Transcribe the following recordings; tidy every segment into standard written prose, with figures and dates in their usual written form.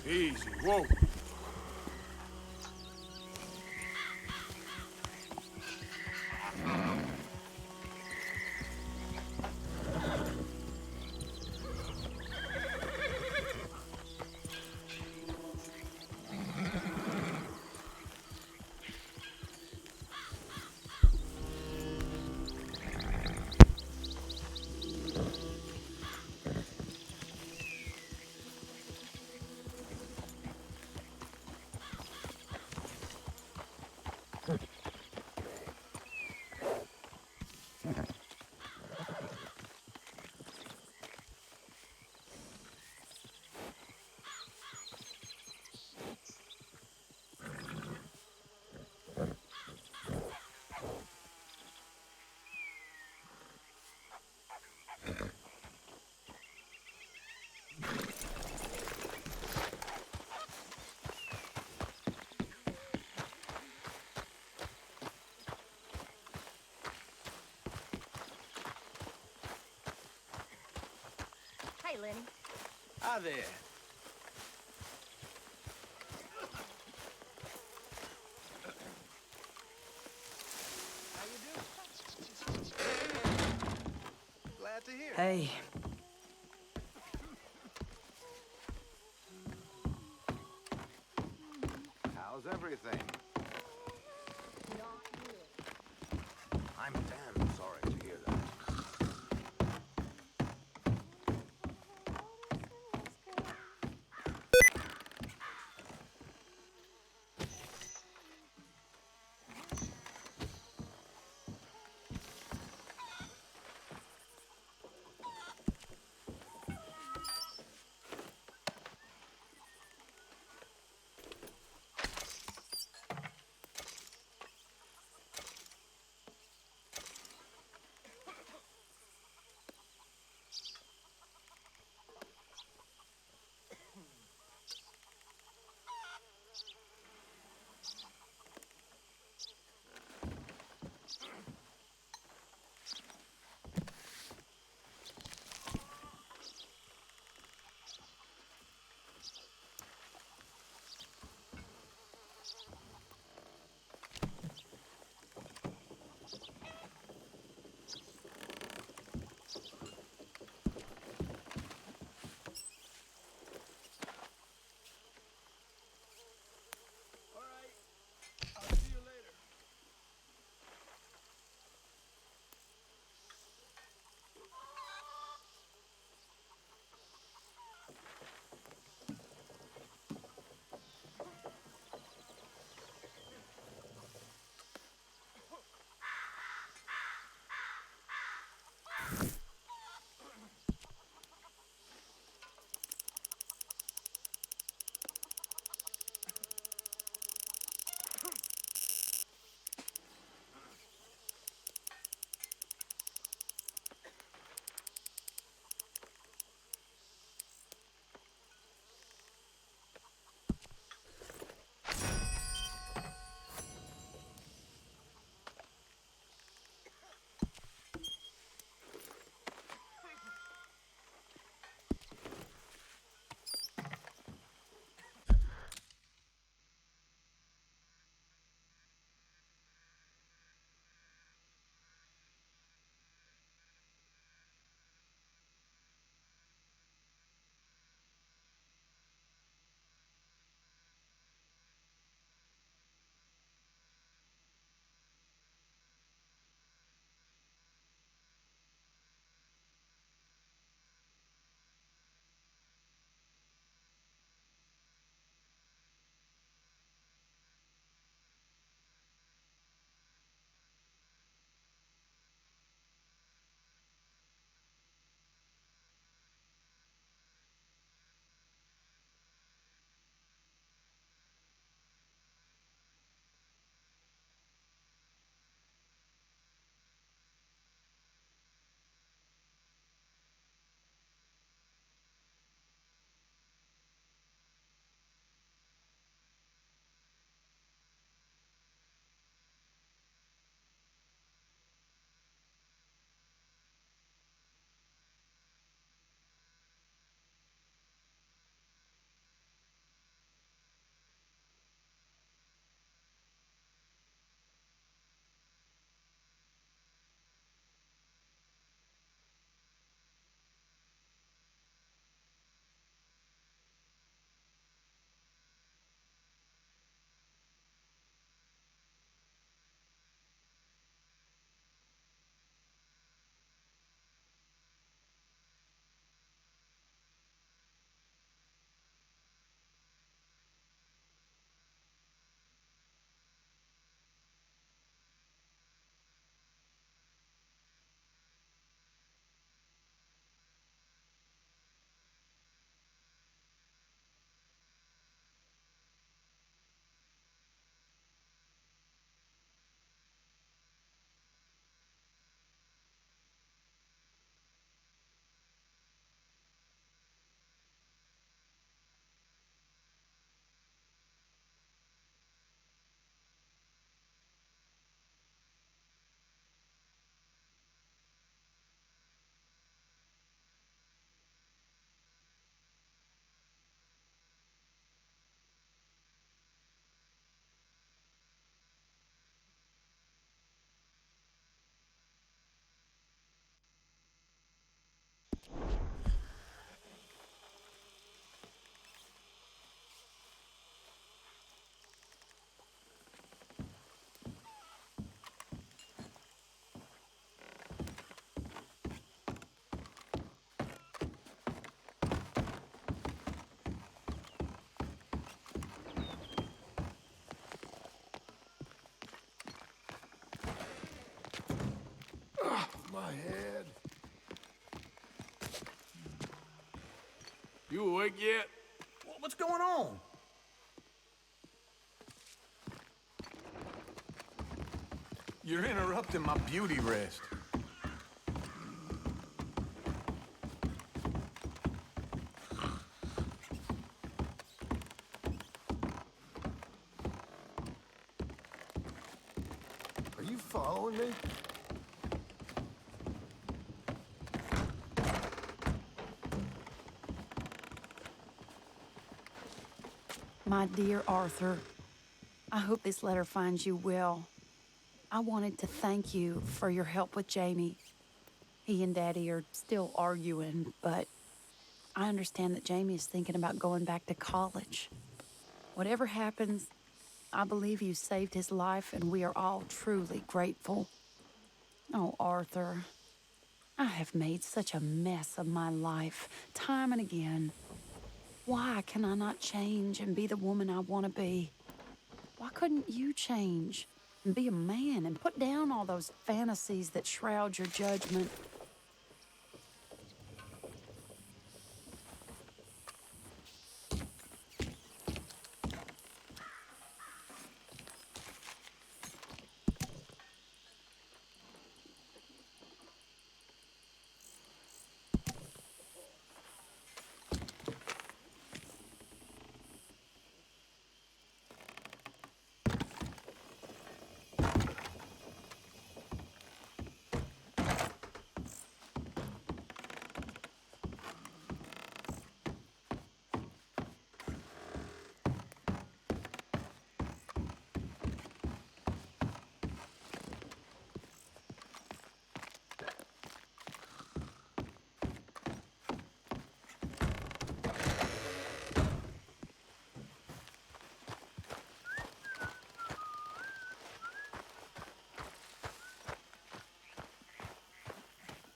Easy, whoa. Hey, Lenny. Hi there. How you doing? Glad to hear. Hey. How's everything? Not good. I'm damn sorry to hear that. my head. You awake yet? What's going on? You're interrupting my beauty rest. Are you following me? My dear Arthur, I hope this letter finds you well. I wanted to thank you for your help with Jamie. He and Daddy are still arguing, but I understand that Jamie is thinking about going back to college. Whatever happens, I believe you saved his life, and we are all truly grateful. Oh, Arthur, I have made such a mess of my life, time and again. Why can I not change and be the woman I want to be? Why couldn't you change and be a man and put down all those fantasies that shroud your judgment?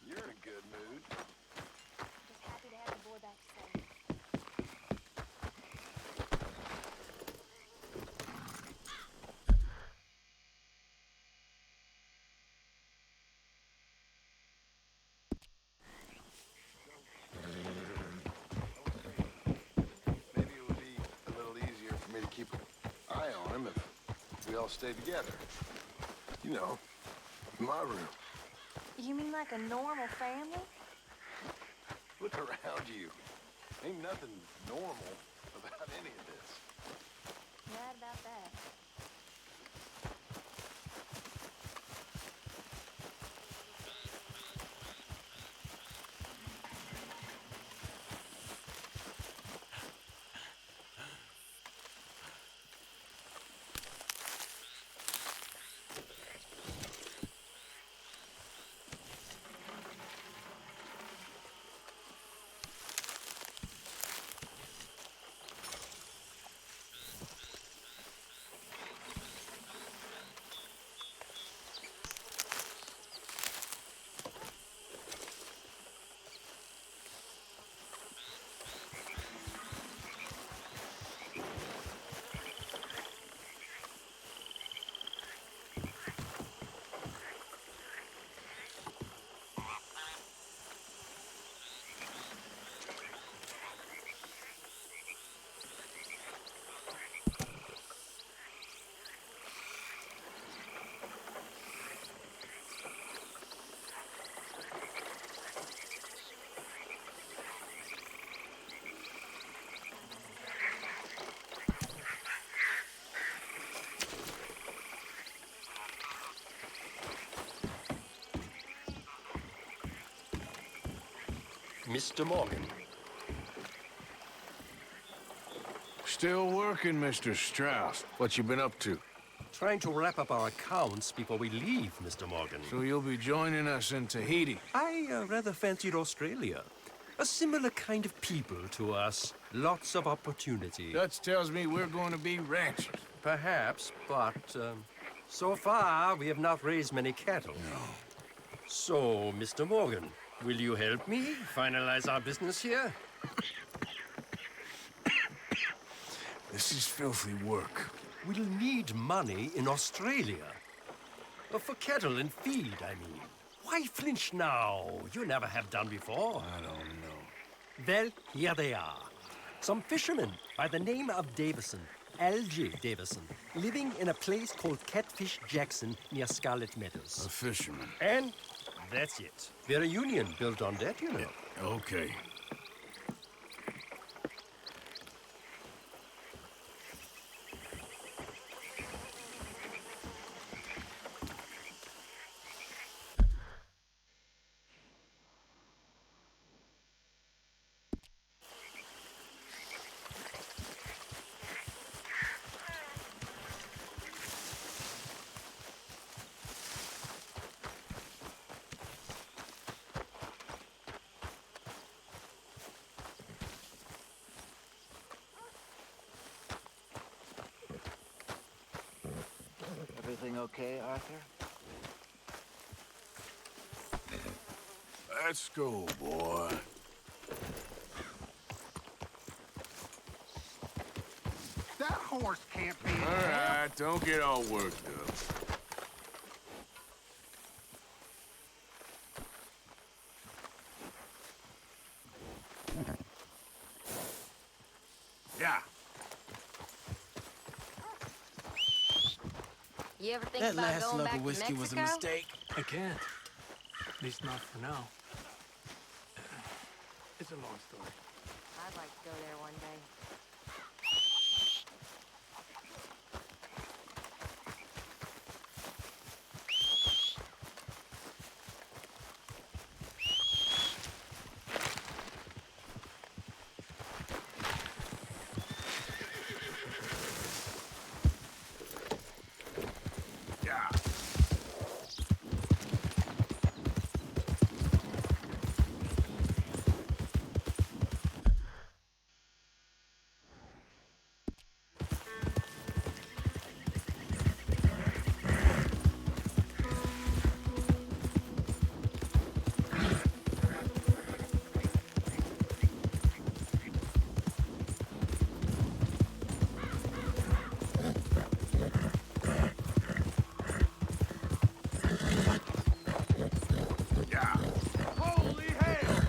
You're in a good mood. Just happy to have the boy back safe. Maybe it would be a little easier for me to keep an eye on him if we all stayed together. You know, in my room. You mean like a normal family? Look around you. Ain't nothing normal about any of this. Right about that. Mr. Morgan. Still working, Mr. Strauss. What you been up to? Trying to wrap up our accounts before we leave, Mr. Morgan. So you'll be joining us in Tahiti? I rather fancied Australia. A similar kind of people to us. Lots of opportunity. Dutch tells me we're going to be ranchers. Perhaps, but so far we have not raised many cattle. No. So, Mr. Morgan, will you help me finalize our business here? This is filthy work. We'll need money in Australia. For cattle and feed, I mean. Why flinch now? You never have done before. I don't know. Well, here they are. Some fishermen by the name of Davison, L.J. Davison, living in a place called Catfish Jackson near Scarlet Meadows. A fisherman. And that's it. We're a union built on that, you know. Okay. Everything okay, Arthur? Let's go, boy. That horse can't be. All right, don't get all worked up. Yeah. You ever think That about last going slug back of to whiskey was a Mexico? mistake. I can't. At least not for now. It's a long story. I'd like to go there one day. Yeah. Yeah. Holy hell!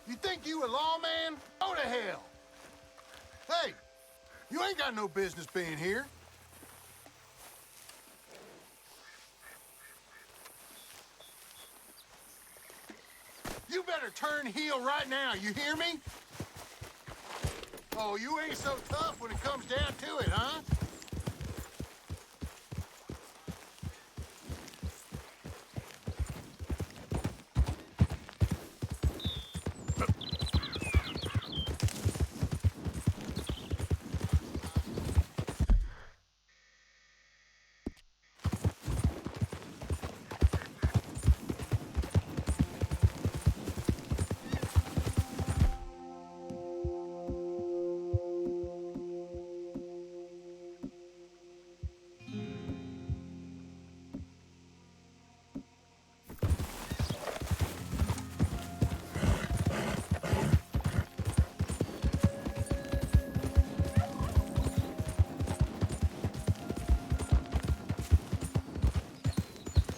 You think you a lawman? Go to hell! Hey, you ain't got no business being here. You better turn heel right now, you hear me? Oh, you ain't so tough when it comes down to it, huh?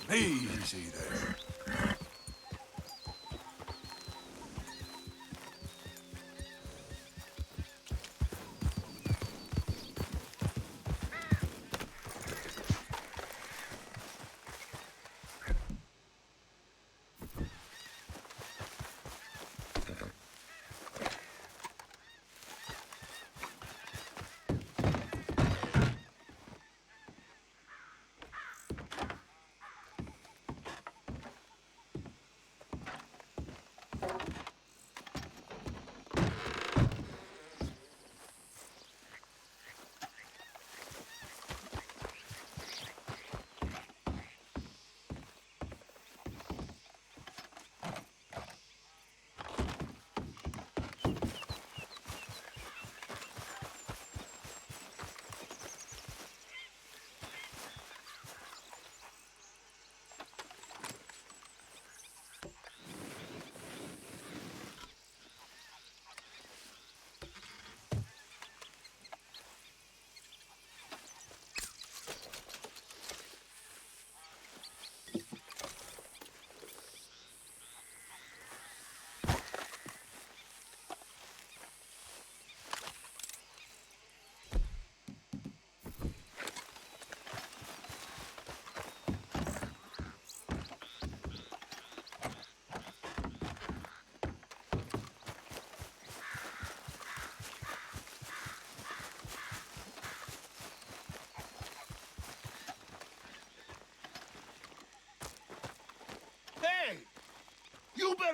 Easy there.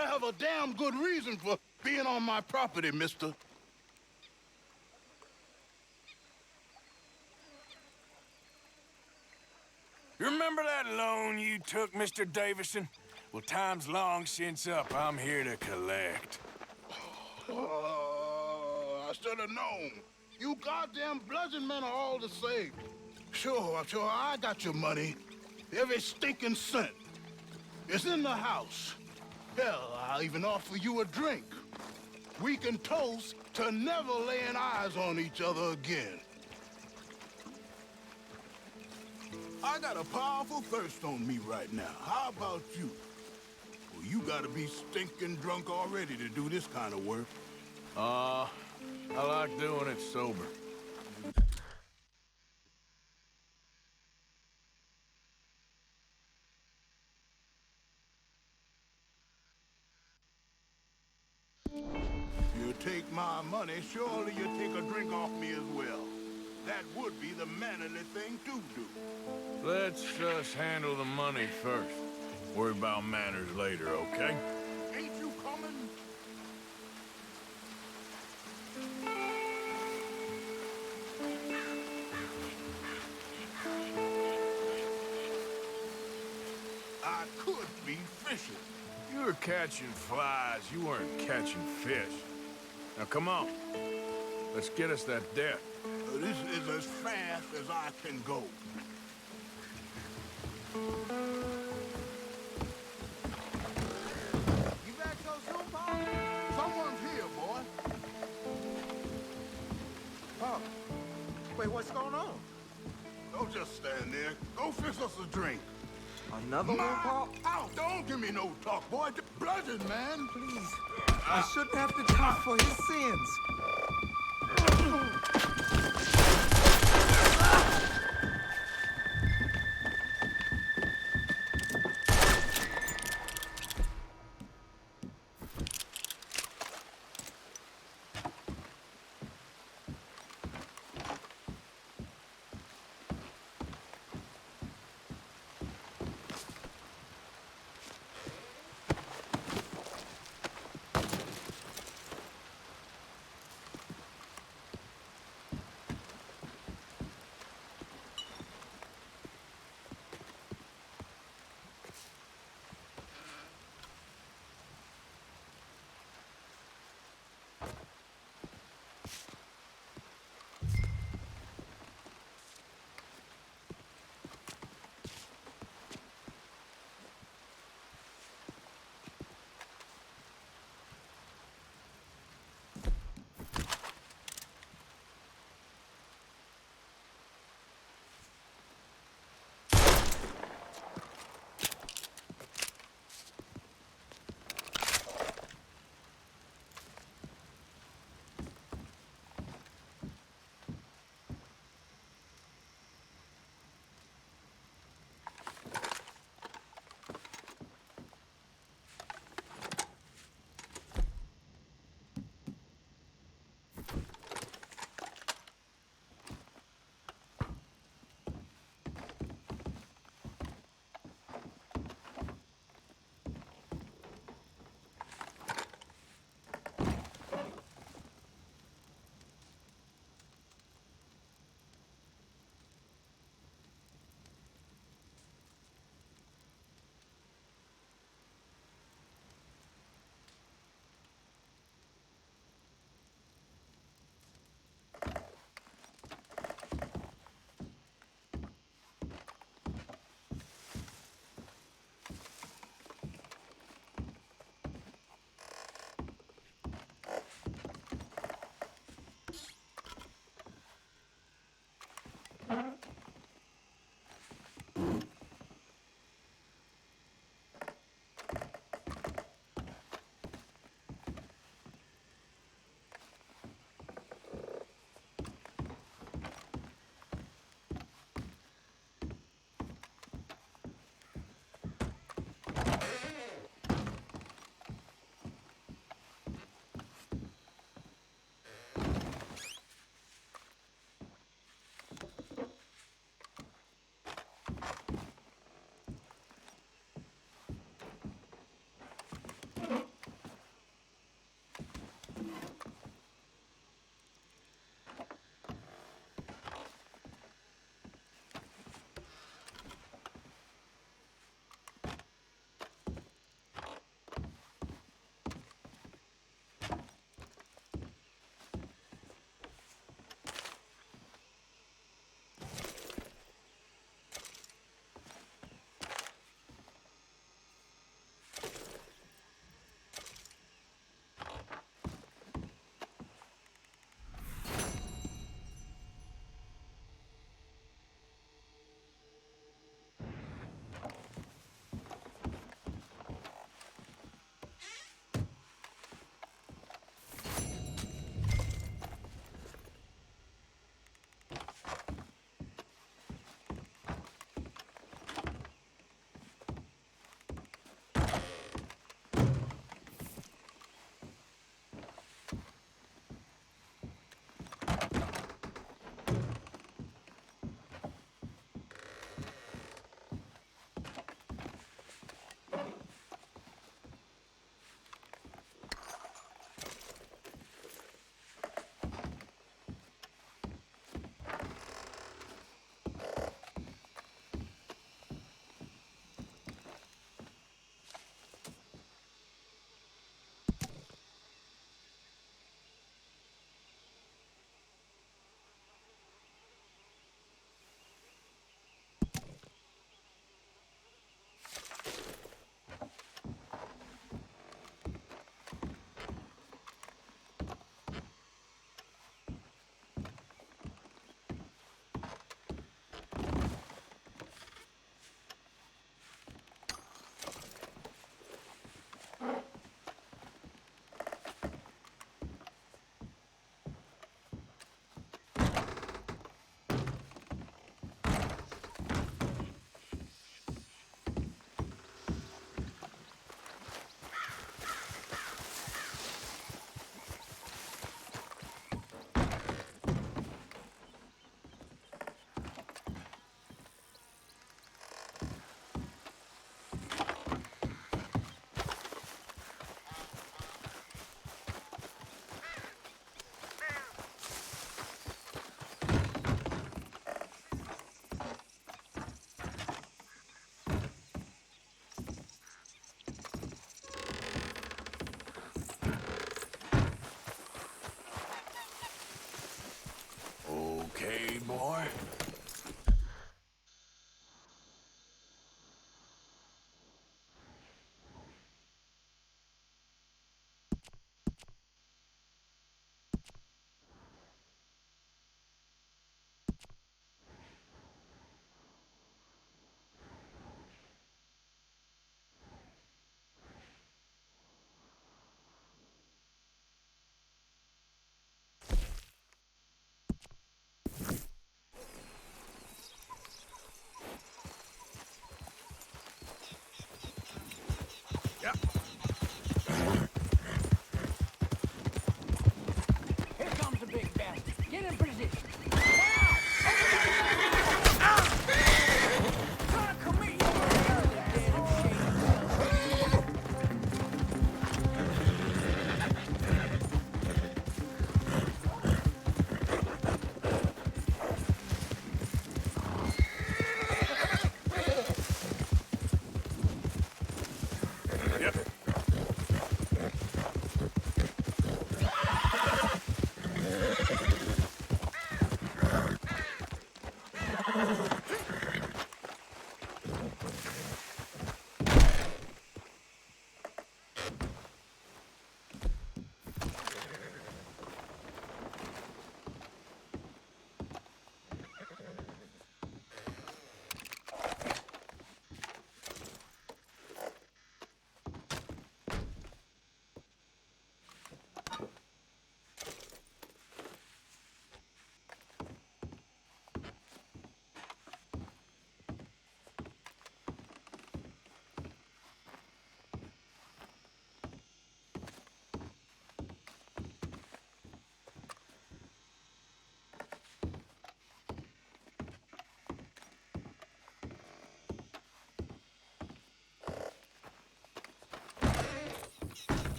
better have a damn good reason for being on my property, mister. You remember that loan you took, Mr. Davison? Well, time's long since up. I'm here to collect. I should have known. You goddamn bludgeon men are all the same. Sure, I got your money. Every stinking cent. It's in the house. Hell, I'll even offer you a drink. We can toast to never laying eyes on each other again. I got a powerful thirst on me right now. How about you? Well, you gotta be stinking drunk already to do this kind of work. I like doing it sober. You take my money, surely you take a drink off me as well. That would be the mannerly thing to do. Let's just handle the money first. Worry about manners later, okay? Ain't you coming? I could be fishing. You were catching flies. You weren't catching fish. Now, come on. Let's get us that debt. This is as fast as I can go. You back so soon, Paul? Someone's here, boy. Oh. Wait, what's going on? Don't just stand there. Go fix us a drink. Another one, Paul? Out! Don't give me no talk, boy. Bludgeon, man. Please. I shouldn't have to die for his sins.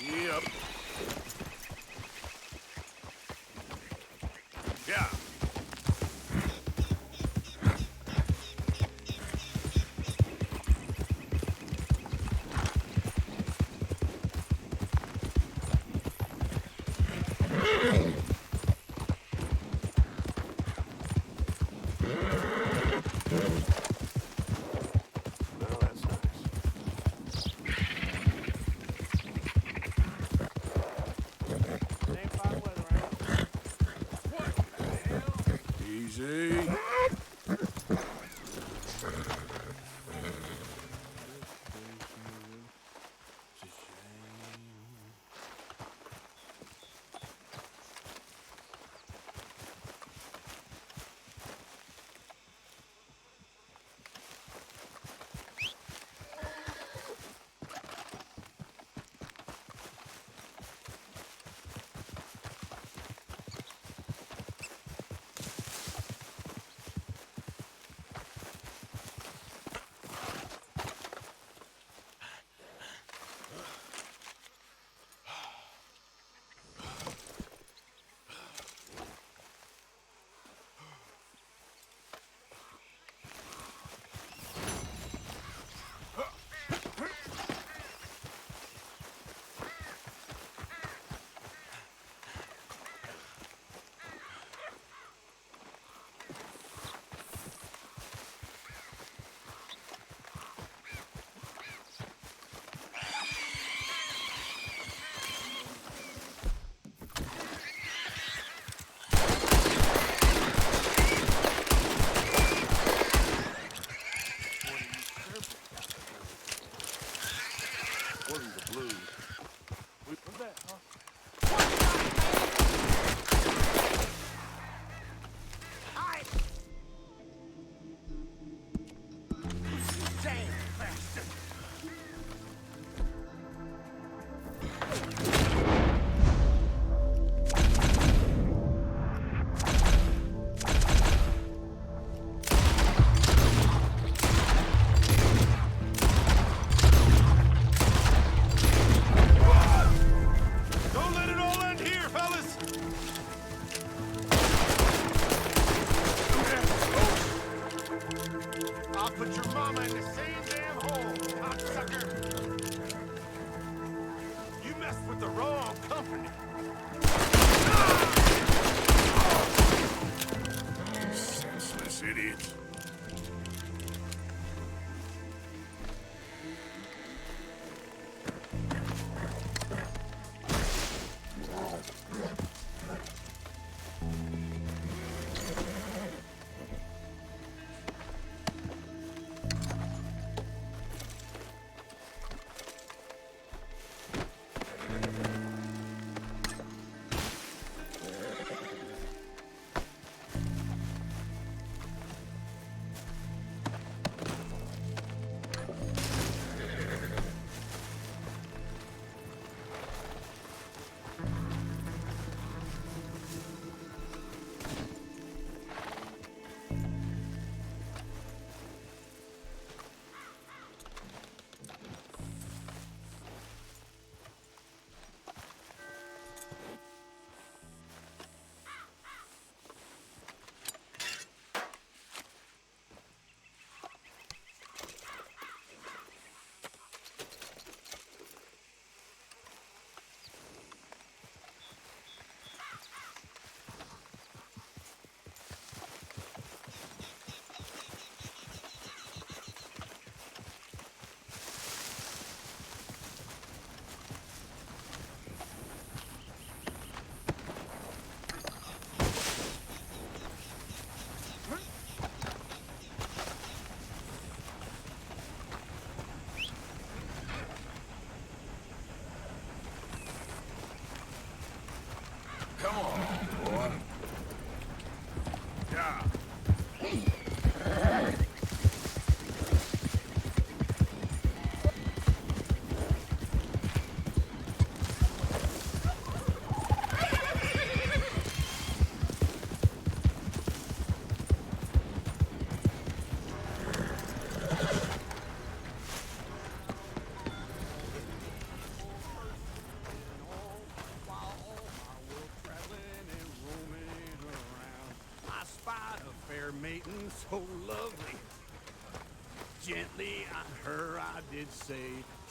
Yep. Yeah. Well, that's nice. Easy. Wasn't the blues. What's that, huh? Damn bastard! Don't let it all end here, fellas! I'll put your mama in the same damn hole, cocksucker! You messed with the wrong company. Senseless idiots. Gently on her I did say,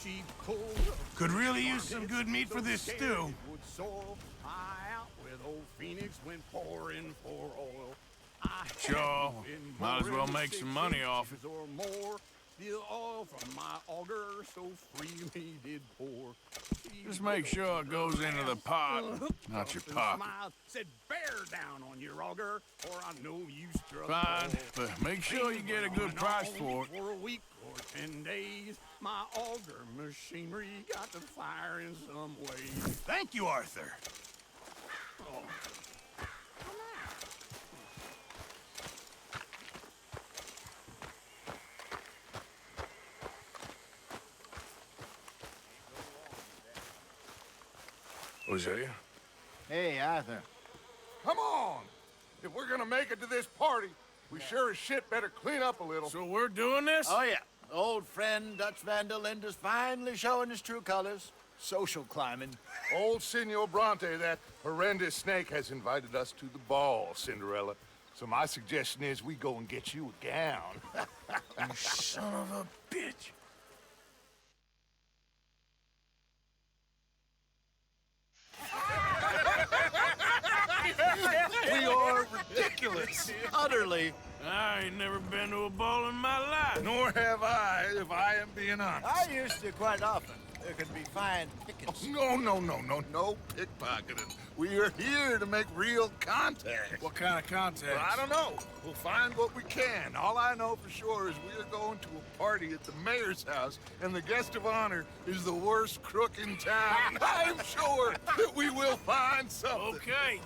she pulled up. Could really use some good meat for this stew. Would soar high out with old Phoenix went pouring for oil. I Sure, hadn't been might as more well than make 6 some money off it. inches or more. The oil from my auger so freely did pour. Just make sure it goes into the pot, not your pocket. Smiled, said, bear down on your auger, or I know you struck Fine, gold. but make sure you get a good price for it. For a week or 10 days, my auger machinery got to fire in some way. Thank you, Arthur. Hosea? Hey, Arthur. Come on! If we're gonna make it to this party, we sure as shit better clean up a little. So we're doing this? Oh, yeah. Old friend Dutch Van der Linde's finally showing his true colors. Social climbing. Old Senor Bronte, that horrendous snake, has invited us to the ball, Cinderella. So my suggestion is we go and get you a gown. You son of a bitch. We are ridiculous. Utterly. I ain't never been to a ball in my life. Nor have I, if I am being honest. I used to quite often. There can be fine pickings. No pickpocketing. We are here to make real contact. What kind of contact? Well, I don't know. We'll find what we can. All I know for sure is we are going to a party at the mayor's house, and the guest of honor is the worst crook in town. I'm sure that we will find something. Okay.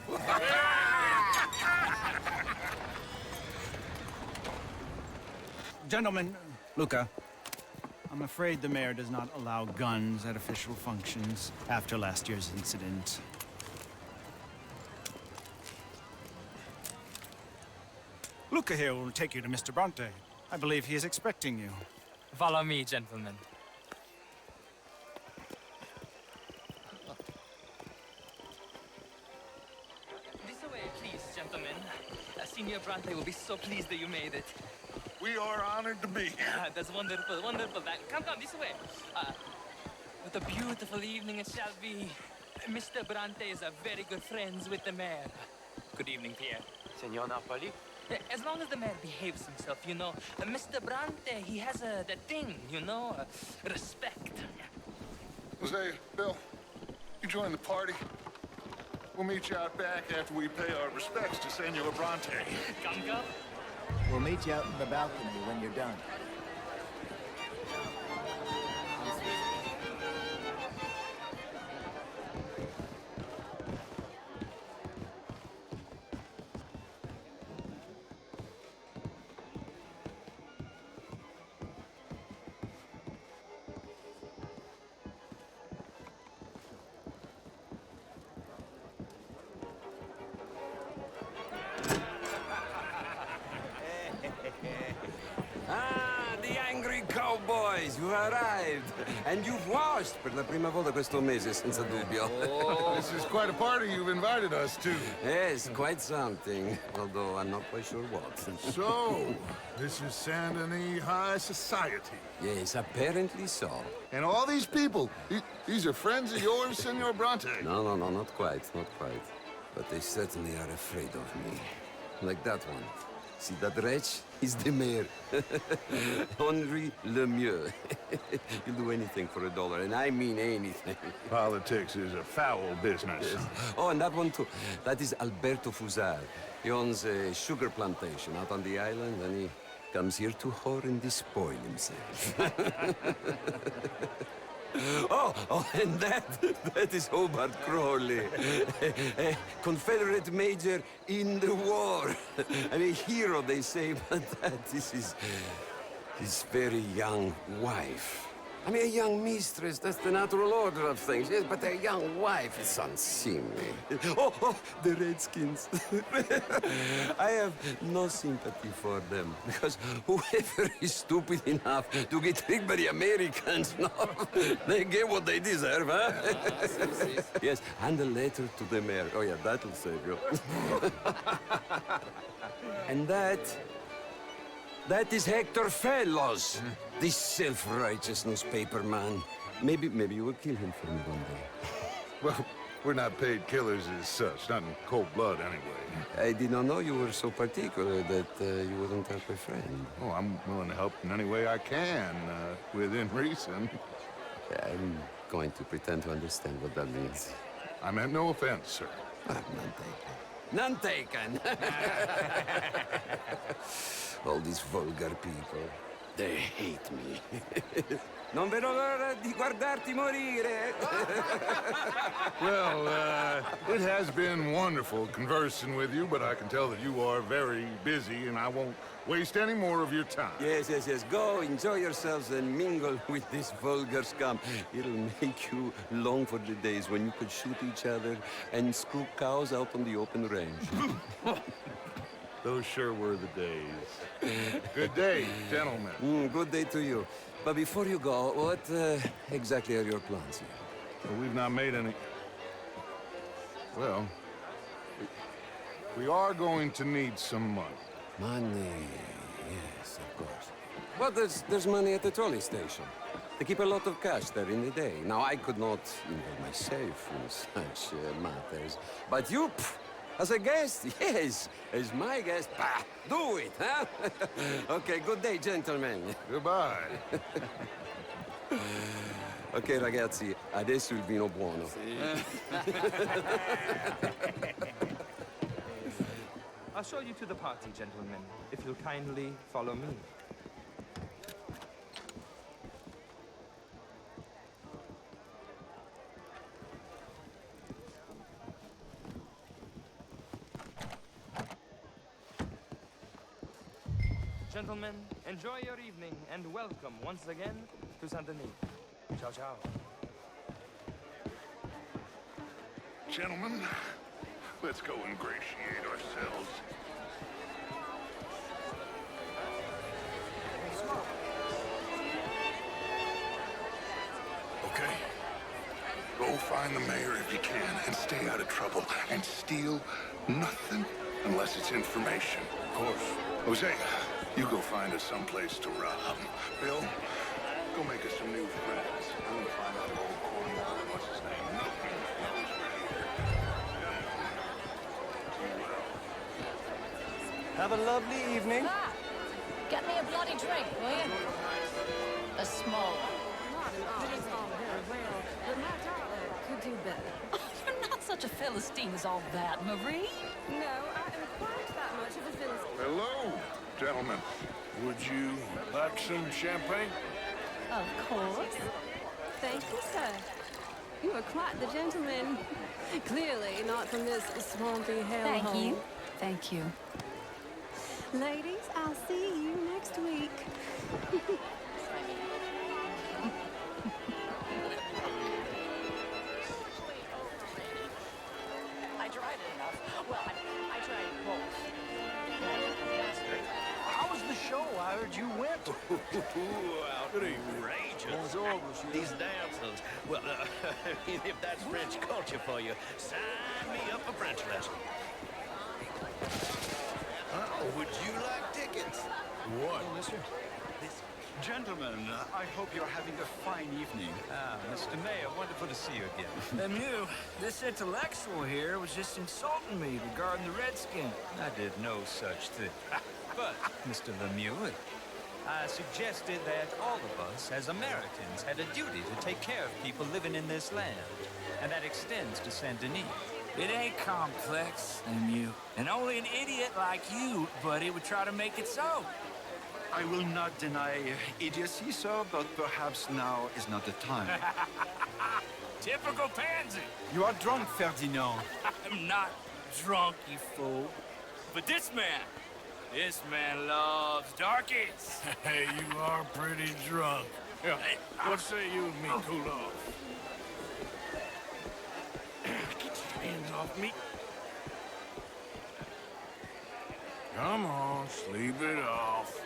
Gentlemen, Luca, I'm afraid the mayor does not allow guns at official functions after last year's incident. Luca here will take you to Mr. Bronte. I believe he is expecting you. Follow me, gentlemen. This way, please, gentlemen. Senior Bronte will be so pleased that you made it. We are honored to be here. That's wonderful, wonderful. Come, this way. What a beautiful evening it shall be. Mr. Bronte is a very good friends with the mayor. Good evening, Pierre. Senor Napoli? As long as the mayor behaves himself, you know. Mr. Bronte, he has that thing, you know, respect. Hosea, Bill, you join the party. We'll meet you out back after we pay our respects to Senor Bronte. Come. We'll meet you out in the balcony when you're done. The angry cowboys, you arrived. And you've washed per la prima volta questo mese, senza dubbio. This is quite a party you've invited us to. Yes, quite something. Although I'm not quite sure what. So, this is Saint Denis High Society. Yes, apparently so. And all these people, these are friends of yours, Senor Bronte? No, not quite. But they certainly are afraid of me. Like that one. See that wretch? He's the mayor. Henri Lemieux. He'll do anything for $1, and I mean anything. Politics is a foul business. Yes. Oh, and that one too. That is Alberto Fusar. He owns a sugar plantation out on the island, and he comes here to whore and despoil himself. Oh, and that is Hobart Crawley, a Confederate major in the war. I mean, a hero, they say, but that is his very young wife. I mean, a young mistress, that's the natural order of things, yes, but a young wife is unseemly. Oh, the Redskins. I have no sympathy for them, because whoever is stupid enough to get tricked by the Americans, no, they get what they deserve, huh? Yes, and a letter to the mayor. Oh, yeah, that'll save you. And that That is Hector Fellows, this self-righteous newspaper man. Maybe you will kill him for me one day. Well, we're not paid killers as such, not in cold blood anyway. I did not know you were so particular that you wouldn't help a friend. Oh, I'm willing to help in any way I can, within reason. I'm going to pretend to understand what that means. I meant no offense, sir. None taken. All these vulgar people, they hate me. Non vedo l'ora di guardarti morire. Well, it has been wonderful conversing with you, but I can tell that you are very busy, and I won't waste any more of your time. Yes. Go, enjoy yourselves, and mingle with this vulgar scum. It'll make you long for the days when you could shoot each other and screw cows out on the open range. Those sure were the days. Good day, gentlemen. Good day to you. But before you go, what exactly are your plans here? Well, we've not made any... Well, we are going to need some money. Money, yes, of course. But there's money at the trolley station. They keep a lot of cash there in the day. Now, I could not involve myself in such matters. But you, as a guest, yes, as my guest, do it, huh? Okay, good day, gentlemen. Goodbye. Ok, ragazzi, adesso il vino buono. I'll show you to the party, gentlemen, if you'll kindly follow me. Gentlemen, enjoy your evening and welcome once again to Saint Denis. Ciao, ciao. Gentlemen, let's go ingratiate ourselves. Okay. Go find the mayor if you can and stay out of trouble and steal nothing unless it's information. Of course. Jose, you go find us someplace to rob. Bill, go make us some new friends. I'm gonna find out old Cornwall and what's his name. Nothing knows we're here. Have a lovely evening. Get me a bloody drink, will you? A small one. Could do better. Oh, you're not such a Philistine as all that, Marie. No, I am quite that much of a Philistine. Hello, gentlemen. Would you like some champagne? Of course. Thank you, sir. You are quite the gentleman. Clearly not from this swampy hellhole. Thank you. Thank you. Ladies, I'll see you next week. I tried it enough. Well, I tried both. How was the show? I heard you went. Outrageous. These dancers. Well, if that's French culture for you, sign me up for French lesson. Would you like tickets? What? Oh, mister. Gentlemen, I hope you're having a fine evening. Mr. Mayor, wonderful to see you again. Lemieux, this intellectual here was just insulting me regarding the Redskins. I did no such thing. But, Mr. Lemieux, I suggested that all of us, as Americans, had a duty to take care of people living in this land. And that extends to Saint Denis. It ain't complex, Lemieux. And only an idiot like you, buddy, would try to make it so. I will not deny idiocy, sir, but perhaps now is not the time. Typical pansy. You are drunk, Ferdinand. I'm not drunk, you fool. But this man loves darkies. Hey, you are pretty drunk. Yeah, what say you and me cool off? Get your hands off me. Come on, sleep it off.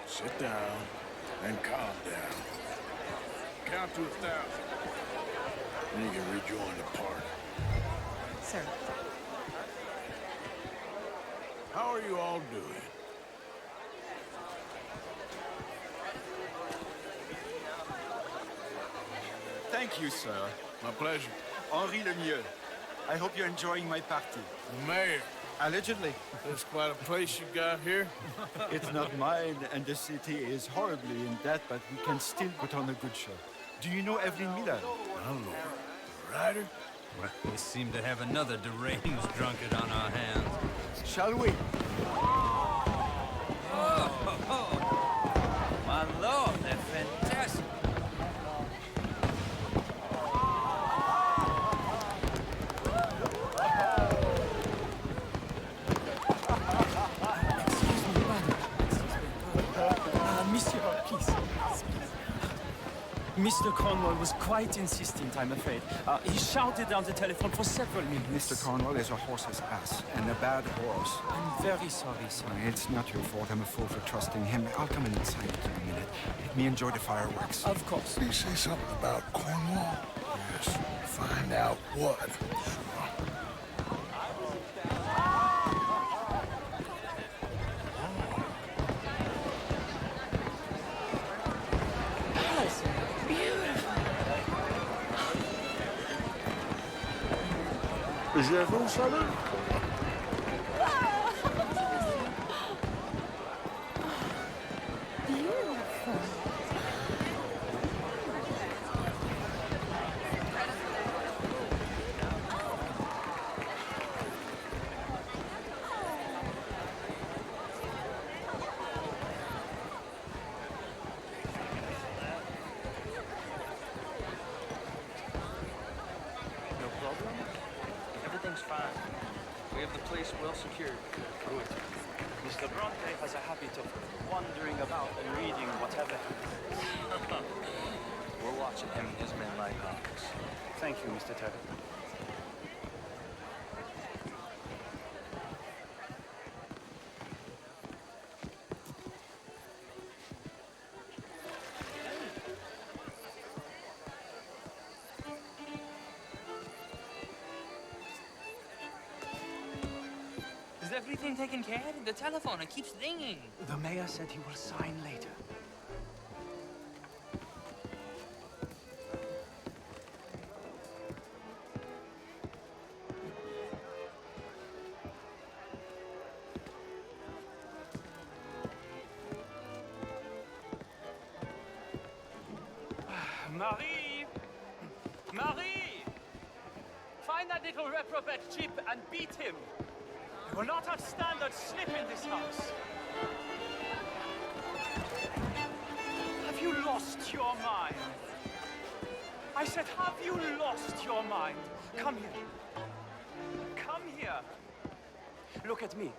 Sit down and calm down. Count to 1,000. Then you can rejoin the party. Sir. How are you all doing? Thank you, sir. My pleasure. Henri Lemieux. I hope you're enjoying my party. Mayor. Allegedly. That's quite a place you got here. It's not mine, and the city is horribly in debt, but we can still put on a good show. Do you know Evelyn Miller? Oh, Lord. The writer? Well, we seem to have another deranged drunkard on our hands. Shall we? My lord, they're fantastic. Monsieur, please. Mr. Cornwall was quite insistent, I'm afraid. He shouted down the telephone for several minutes. Mr. Cornwall is a horse's ass, and a bad horse. I'm very sorry, sir. It's not your fault. I'm a fool for trusting him. I'll come inside in a minute. Let me enjoy the fireworks. Of course. Did you say something about Cornwall? Yes. Find out what. Is there no salad? No problem? Everything's fine. We have the place well secured. Good. Mr. Bronte has a habit of wandering about and reading whatever. We're watching him and his men like hawks. Thank you, Mr. Terry. Is everything taken care of? The telephone, it keeps ringing. The mayor said he will sign later. Marie! Marie! Find that little reprobate chip and beat him. We will not have standard slip in this house. Have you lost your mind? I said, have you lost your mind? Come here. Come here. Look at me.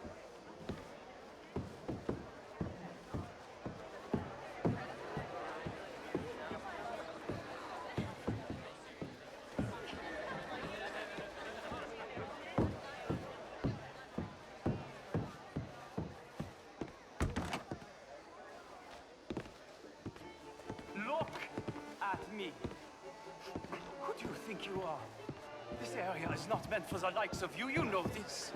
Look at me. Who do you think you are? This area is not meant for the likes of you. You know this.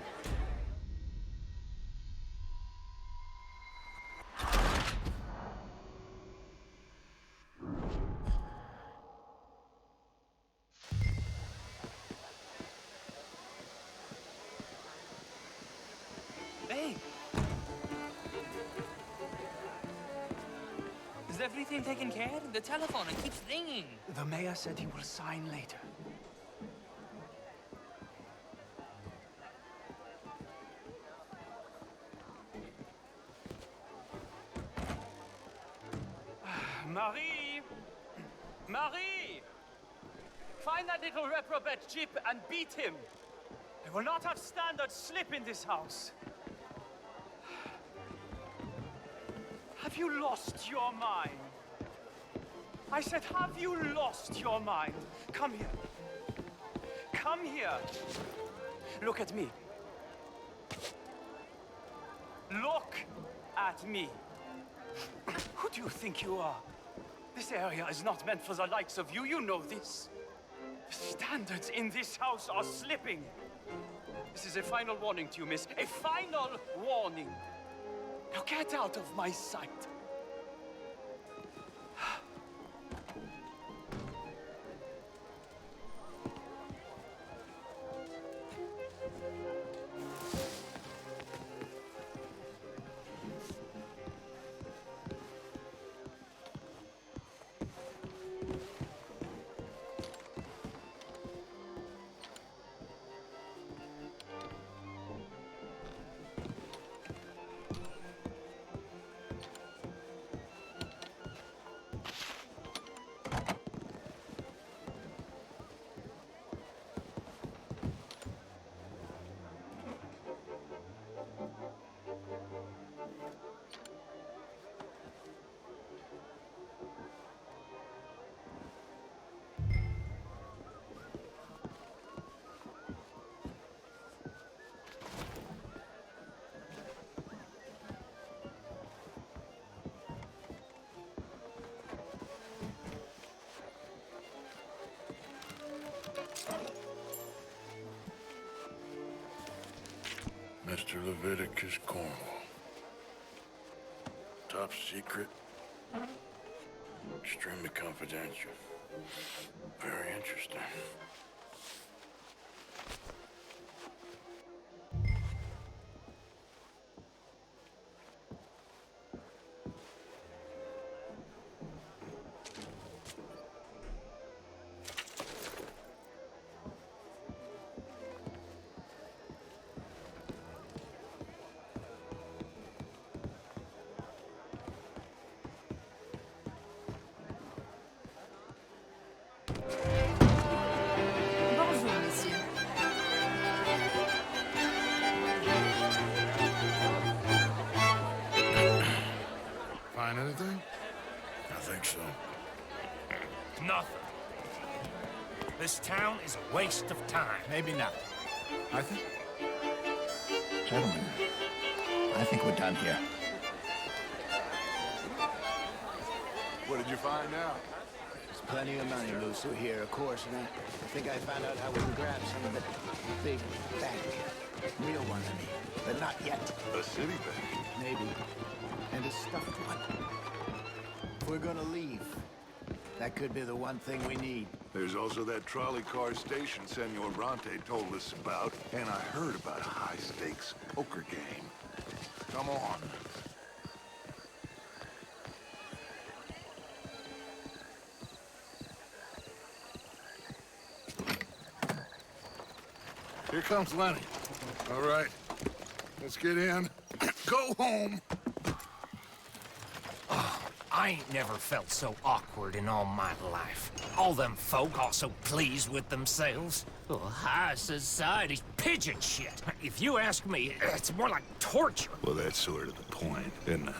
Hey! Is everything taken care of? The telephone, it keeps ringing. The mayor said he will sign later. Marie! Marie! Find that little reprobate chip and beat him. I will not have standard slip in this house. Have you lost your mind? I said, have you lost your mind? Come here. Come here. Look at me. Look at me. Who do you think you are? This area is not meant for the likes of you. You know this. The standards in this house are slipping. This is a final warning to you, miss. A final warning. Now get out of my sight. Mr. Leviticus Cornwall. Top secret. Extremely confidential. Very interesting. Find anything? I think so. Nothing. This town is a waste of time. Maybe not. I think... Gentlemen, I think we're done here. What did you find out? There's plenty of money loose through here, of course, and I think I found out how we can grab some of the big bank. Real one, I mean. But not yet. A city bank? Maybe. And a stuffed one. If we're gonna leave, that could be the one thing we need. There's also that trolley car station Senor Bronte told us about, and I heard about a high-stakes poker game. Come on. Here comes Lenny. All right, let's get in. Go home. I ain't never felt so awkward in all my life. All them folk all so pleased with themselves. Oh, high society's pigeon shit. If you ask me, it's more like torture. Well, that's sort of the point, isn't it?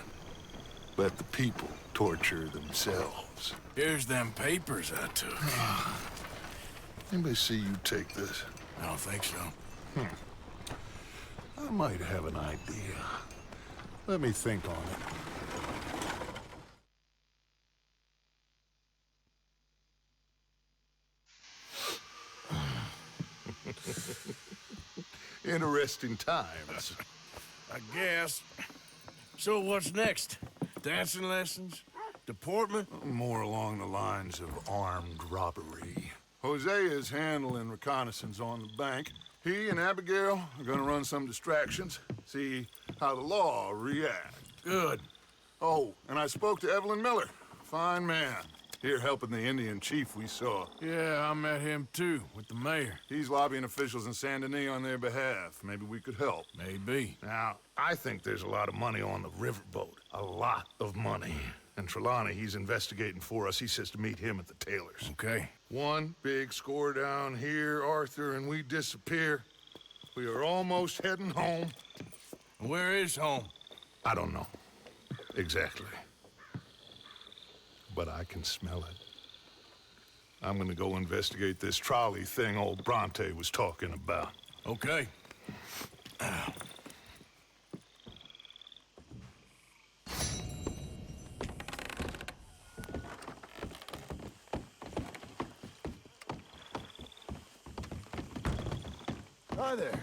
Let the people torture themselves. Here's them papers I took. Anybody see you take this? I don't think so. I might have an idea. Let me think on it. Interesting times. I guess. So what's next? Dancing lessons? Deportment? More along the lines of armed robbery. Hosea is handling reconnaissance on the bank. He and Abigail are gonna run some distractions, see how the law reacts. Good. Oh, and I spoke to Evelyn Miller. Fine man. Here helping the Indian chief we saw. Yeah, I met him too, with the mayor. He's lobbying officials in Saint Denis on their behalf. Maybe we could help. Maybe. Now, I think there's a lot of money on the riverboat. A lot of money. And Trelawney, he's investigating for us. He says to meet him at the Taylor's. Okay. One big score down here, Arthur, and we disappear. We are almost heading home. Where is home? I don't know. Exactly. But I can smell it. I'm gonna go investigate this trolley thing old Bronte was talking about. Okay. Hi there.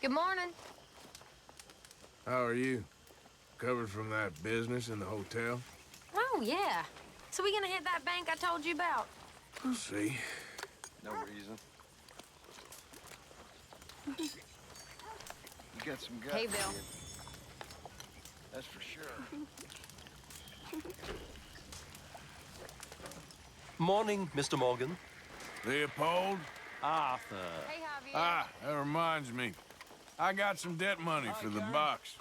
Good morning. How are you? Covered from that business in the hotel? Oh, yeah. So we gonna hit that bank I told you about? We'll see. No reason. You got some guts. Hey, Bill. kid. That's for sure. Morning, Mr. Morgan. Leopold? Arthur. Hey, Javier. Ah, that reminds me. I got some debt money for the box.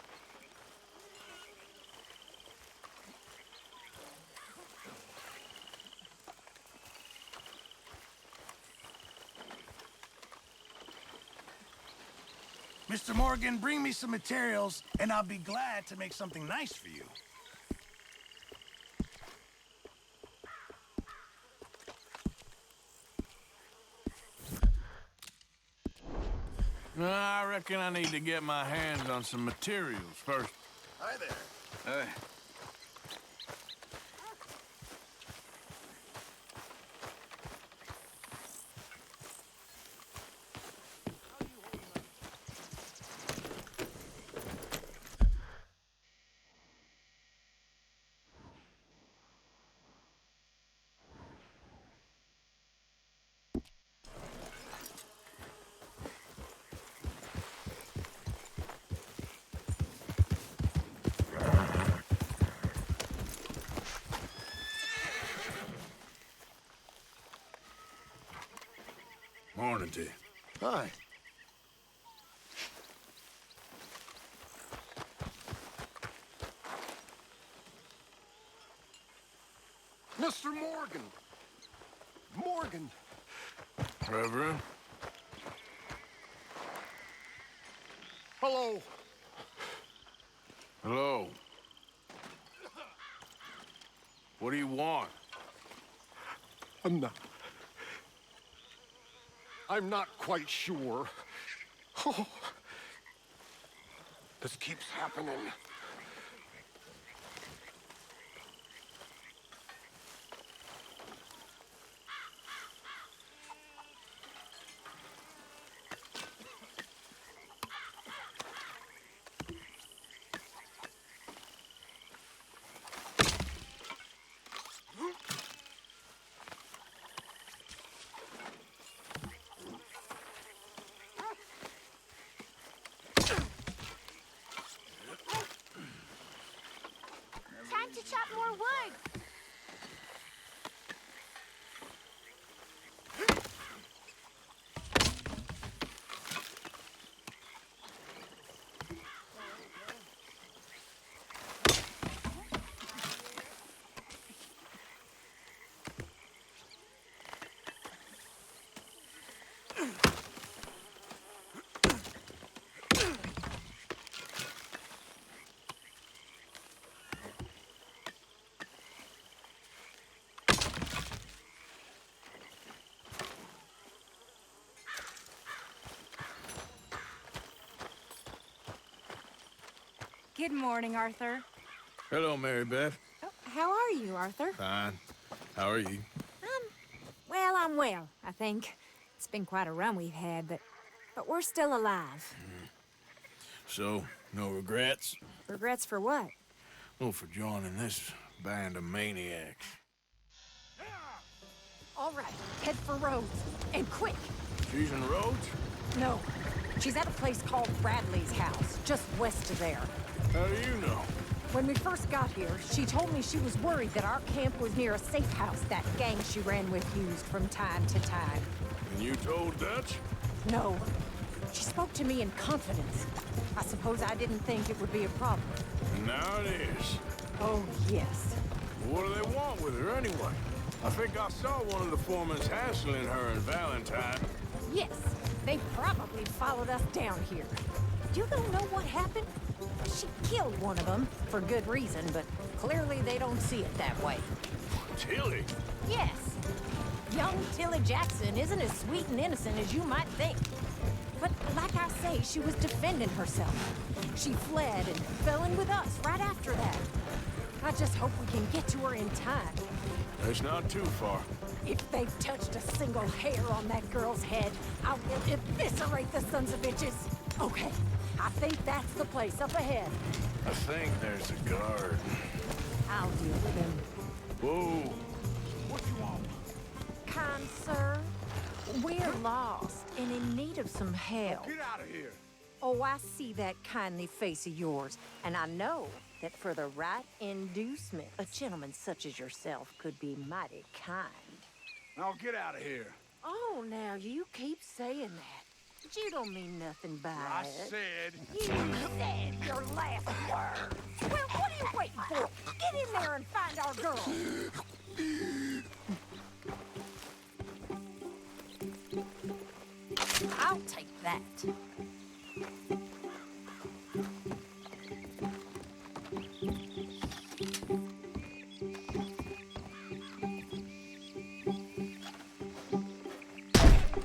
Mr. Morgan, bring me some materials, and I'll be glad to make something nice for you. I reckon I need to get my hands on some materials first. Hi there. Hey. Morning to you. Hi. Mr. Morgan! Morgan! Reverend? Hello. Hello. What do you want? I'm not quite sure. Oh, this keeps happening. Time to chop more wood. Good morning, Arthur. Hello, Mary Beth. Oh, how are you, Arthur? Fine. How are you? Well, I'm well, I think. It's been quite a run we've had, but we're still alive. So, no regrets? Regrets for what? Well, for joining this band of maniacs. All right, head for Rhodes. And quick. She's in Rhodes? No, she's at a place called Bradley's house, just west of there. How do you know? When we first got here, she told me she was worried that our camp was near a safe house that gang she ran with used from time to time. And you told Dutch? No. She spoke to me in confidence. I suppose I didn't think it would be a problem. Now it is. Oh, yes. What do they want with her anyway? I think I saw one of the foremans hassling her and Valentine. Yes, they probably followed us down here. You don't know what happened? She killed one of them, for good reason, but clearly they don't see it that way. Tilly? Yes. Young Tilly Jackson isn't as sweet and innocent as you might think. But like I say, she was defending herself. She fled and fell in with us right after that. I just hope we can get to her in time. It's not too far. If they've touched a single hair on that girl's head, I will eviscerate the sons of bitches. Okay, I think that's the place up ahead. I think there's a guard. I'll deal with him. Whoa. What you want? Kind sir, we're lost and in need of some help. Get out of here. Oh, I see that kindly face of yours, and I know that for the right inducement, a gentleman such as yourself could be mighty kind. Now get out of here. Oh, now you keep saying that. But you don't mean nothing by I it. said... You said your last word. Well, what are you waiting for? Get in there and find our girl. I'll take that.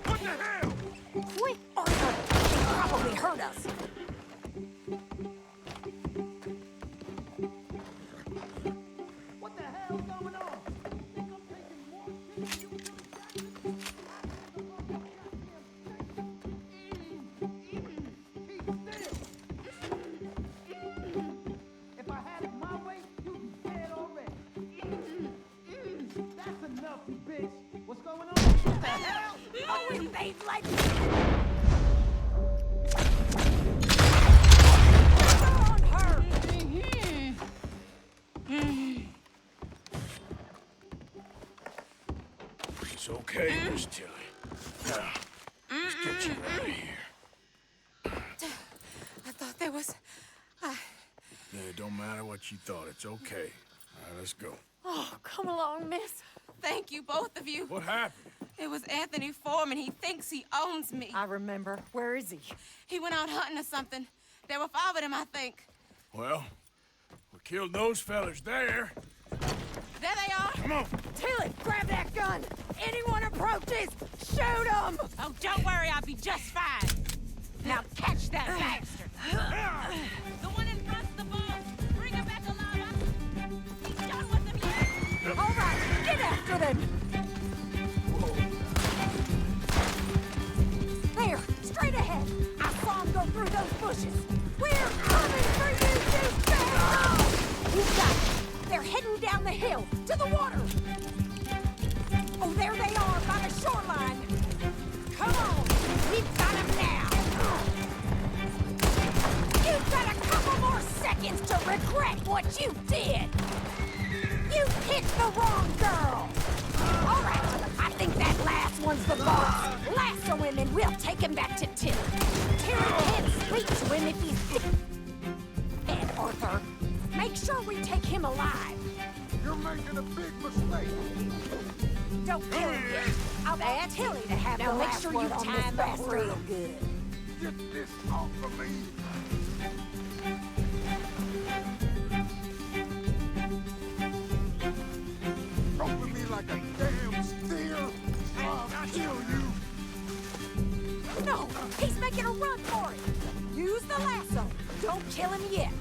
What the hell? Quick, Arthur! They probably heard us. What the hell's going on? Think I'm taking more shit than you If I had it my way, you'd be dead already. That's enough, you bitch. What's going on? What the hell? Oh, we made like... on her! It's okay, Miss Tilly. Now, let's get you out of here. I thought there was... Yeah, it don't matter what you thought. It's okay. All right, let's go. Oh, come along, miss. Thank you, both of you. What happened? It was Anthony Foreman. He thinks he owns me. I remember. Where is he? He went out hunting or something. There were 5 of them, I think. Well, we killed those fellas there. There they are. Come on. Tilly, grab that gun! Anyone approaches, shoot them! Oh, don't worry. I'll be just fine. Now catch that bastard! The one in front's the boss. Bring him back alive. He's done with them yet. All right, get after them! There, straight ahead. I saw him go through those bushes. We're coming for you, you bastard! You got it. They're heading down the hill, to the water. Oh, there they are, by the shoreline. Come on, we've got them now. You've got a couple more seconds to regret what you did. You picked the wrong girl. All right, I think that last one's the boss. Lasso him and we'll take him back to Tilly. Tilly can't speak to him if he's dead, Arthur. Make sure we take him alive. You're making a big mistake. Don't kill him yet. I'll want Tilly to have the last word on this bastard. Real good. Get this off of me. Open me like a damn steer. I'll kill you. No, he's making a run for it. Use the lasso. Don't kill him yet.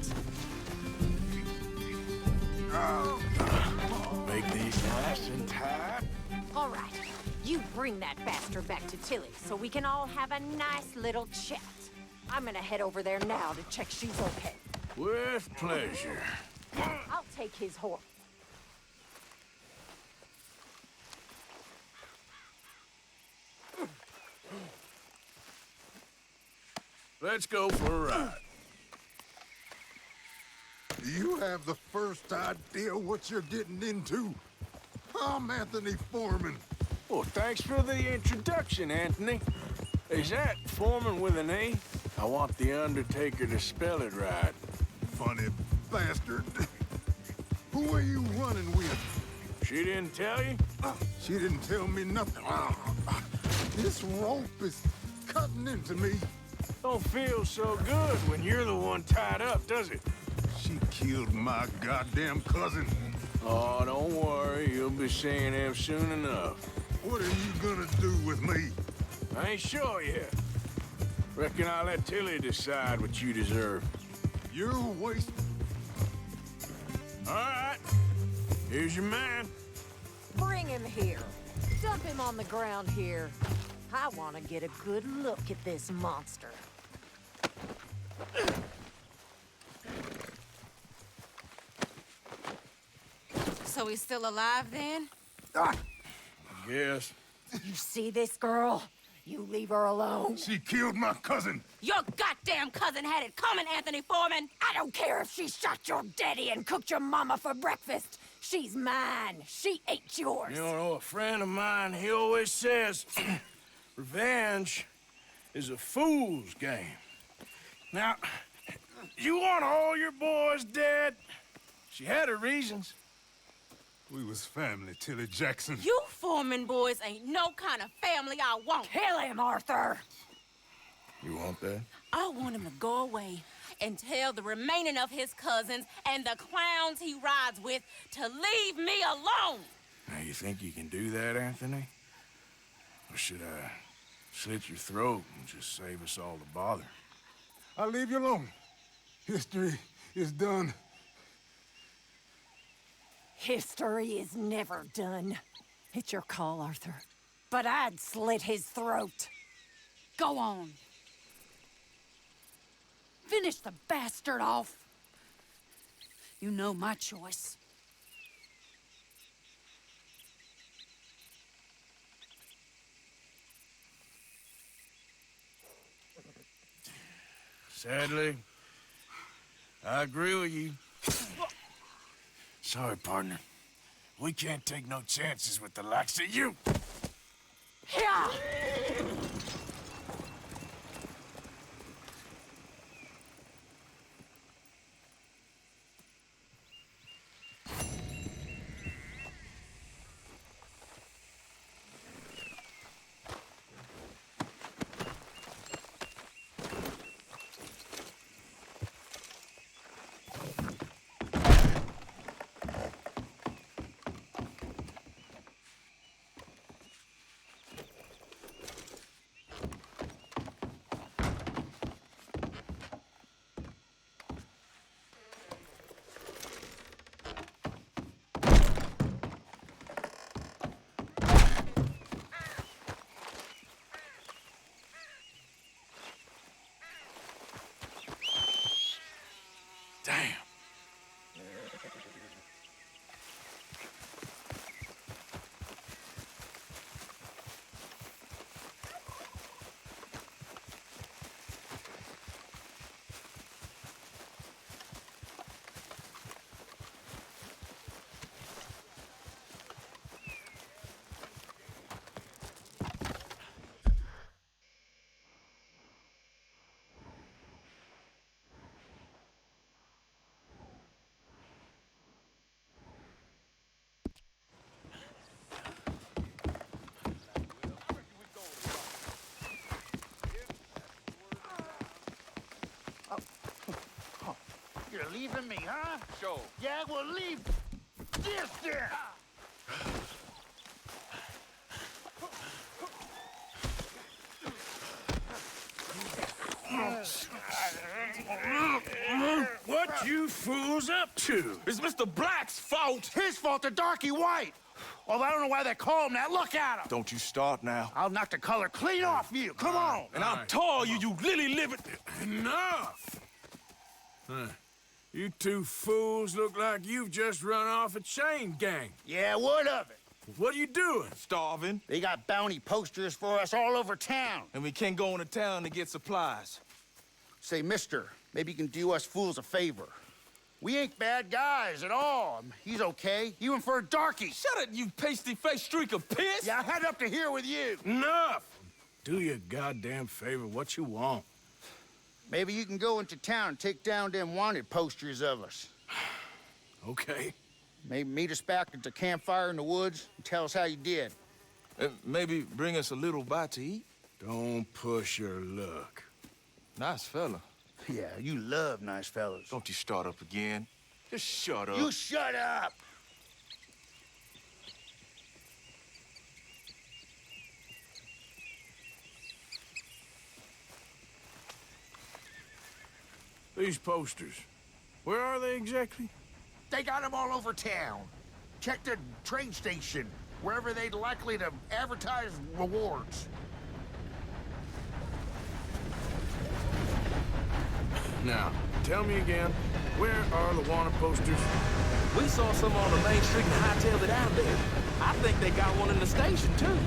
Make these nice and tight. All right, you bring that bastard back to Tilly so we can all have a nice little chat. I'm gonna head over there now to check she's okay. With pleasure. I'll take his horse. Let's go for a ride. You have the first idea what you're getting into. I'm Anthony Foreman. Well, thanks for the introduction, Anthony. Is that Foreman with an A? I want the Undertaker to spell it right. Funny bastard. Who are you running with? She didn't tell you? She didn't tell me nothing. This rope is cutting into me. Don't feel so good when you're the one tied up, does it? She killed my goddamn cousin. Oh, don't worry. You'll be seeing him soon enough. What are you gonna do with me? I ain't sure yet. Reckon I'll let Tilly decide what you deserve. You're wasting. All right. Here's your man. Bring him here. Dump him on the ground here. I want to get a good look at this monster. So he's still alive then? I guess. You see this girl? You leave her alone. She killed my cousin. Your goddamn cousin had it coming, Anthony Foreman. I don't care if she shot your daddy and cooked your mama for breakfast. She's mine. She ain't yours. You know, a friend of mine, he always says, revenge is a fool's game. Now, you want all your boys dead? She had her reasons. We was family, Tilly Jackson. You Foreman boys ain't no kind of family I want. Kill him, Arthur. You want that? I want him to go away and tell the remaining of his cousins and the clowns he rides with to leave me alone. Now, you think you can do that, Anthony? Or should I slit your throat and just save us all the bother? I'll leave you alone. History is done. History is never done. It's your call, Arthur. But I'd slit his throat. Go on. Finish the bastard off. You know my choice. Sadly, I agree with you. Sorry, partner. We can't take no chances with the likes of you. Yeah. Damn. You're leaving me, huh? Sure. Yeah, well, leave this there. What you fools up to? It's Mr. Black's fault. His fault, the darky white. Although I don't know why they call him that. Look at him. Don't you start now. I'll knock the color clean off you. Come on. And I'll tell you, you lily living. Enough! Huh. You two fools look like you've just run off a chain gang. Yeah, what of it? What are you doing? Starving. They got bounty posters for us all over town. And we can't go into town to get supplies. Say, mister, maybe you can do us fools a favor. We ain't bad guys at all. He's okay. Even for a darky. Shut it, you pasty-faced streak of piss! Yeah, I had up to here with you. Enough! Do you a goddamn favor. What you want? Maybe you can go into town and take down them wanted posters of us. Okay. Maybe meet us back at the campfire in the woods and tell us how you did. Maybe bring us a little bite to eat. Don't push your luck. Nice fella. Yeah, you love nice fellas. Don't you start up again. Just shut up. You shut up! These posters, where are they exactly? They got them all over town. Check the train station, wherever they'd likely to advertise rewards. Now, tell me again, where are the wanted posters? We saw some on the main street and hightailed it out there. I think they got one in the station, too.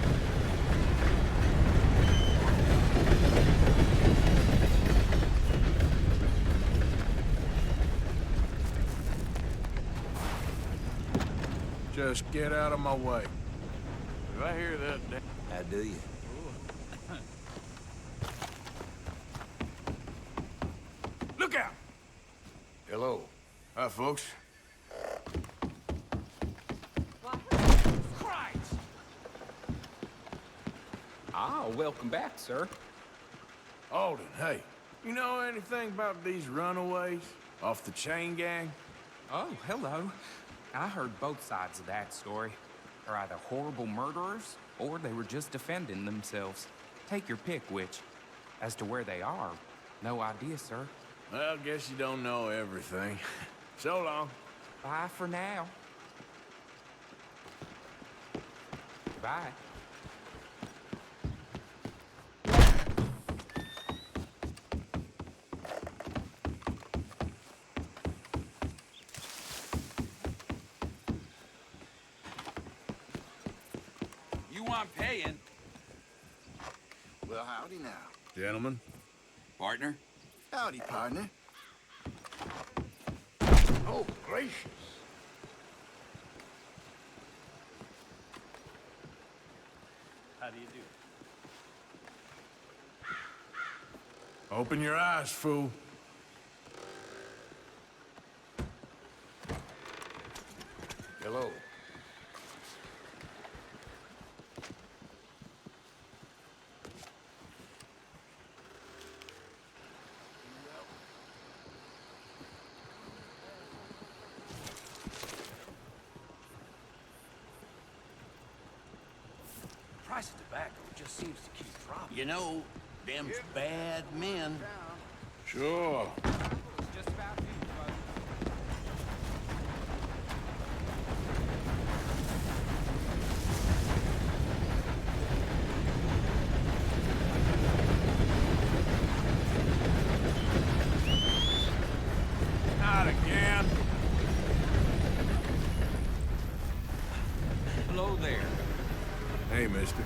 Just get out of my way. If I hear that... How do you? Look out! Hello. Hi, folks. Christ! Ah, welcome back, sir. Alden, hey. You know anything about these runaways? Off the chain gang? Oh, hello. I heard both sides of that story. They're either horrible murderers, or they were just defending themselves. Take your pick, which. As to where they are, no idea, sir. Well, guess you don't know everything. So long. Bye for now. Bye. I'm paying. Well, howdy now. Gentlemen. Partner? Howdy, partner. Oh, gracious. How do you do? Open your eyes, fool. Hello. Price of tobacco just seems to keep dropping. You know, them's bad men. Sure. Just about you, bud. Not again. Hello there. Hey, mister.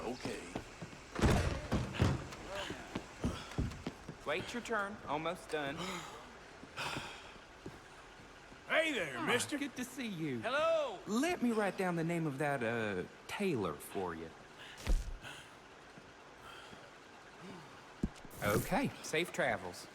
Okay. Wait your turn. Almost done. Hey there, mister. Good to see you. Hello. Let me write down the name of that, tailor for you. Okay, safe travels.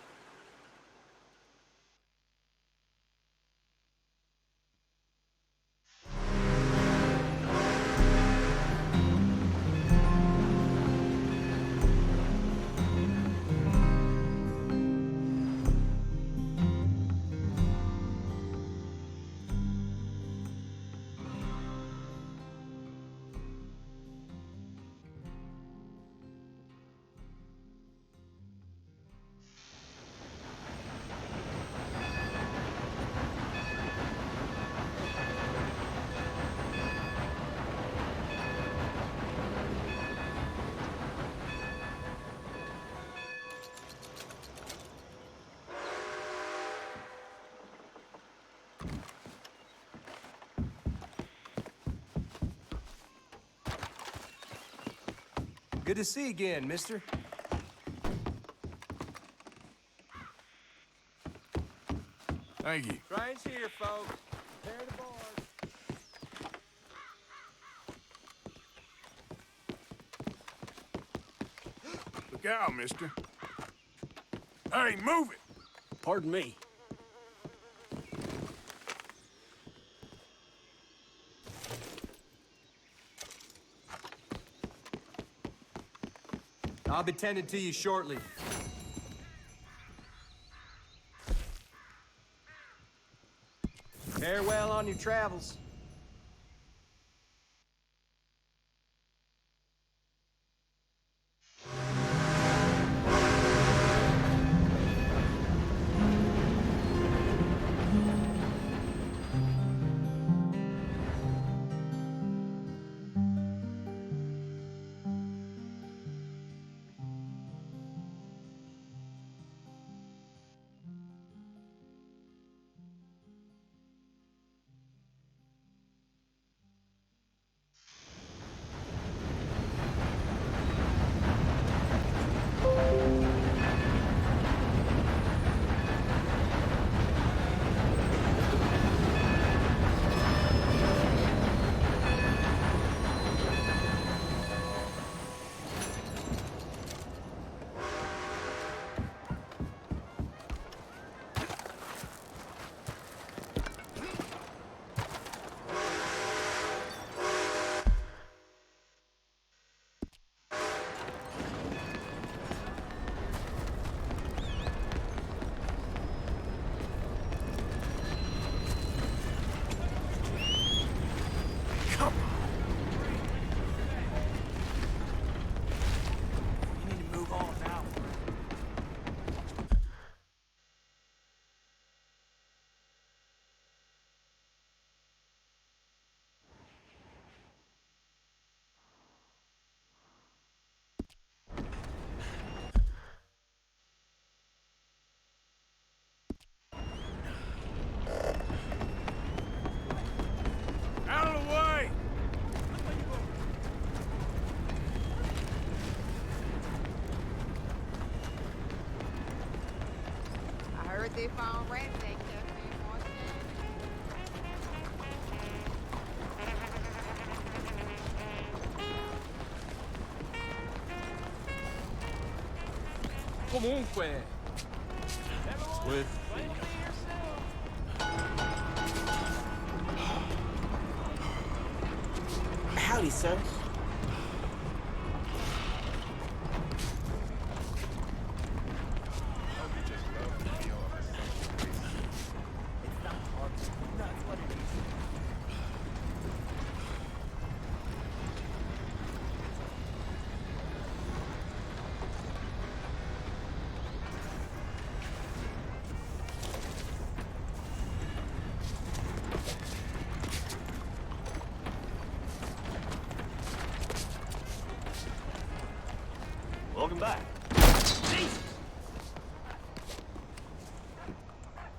Good to see you again, mister. Thank you. Train's here, folks. Prepare the board. Look out, mister. Hey, move it! Pardon me. I'll be tending to you shortly. Farewell on your travels. they found rats they kept in more Comunque. With Howdy, sir. Welcome back.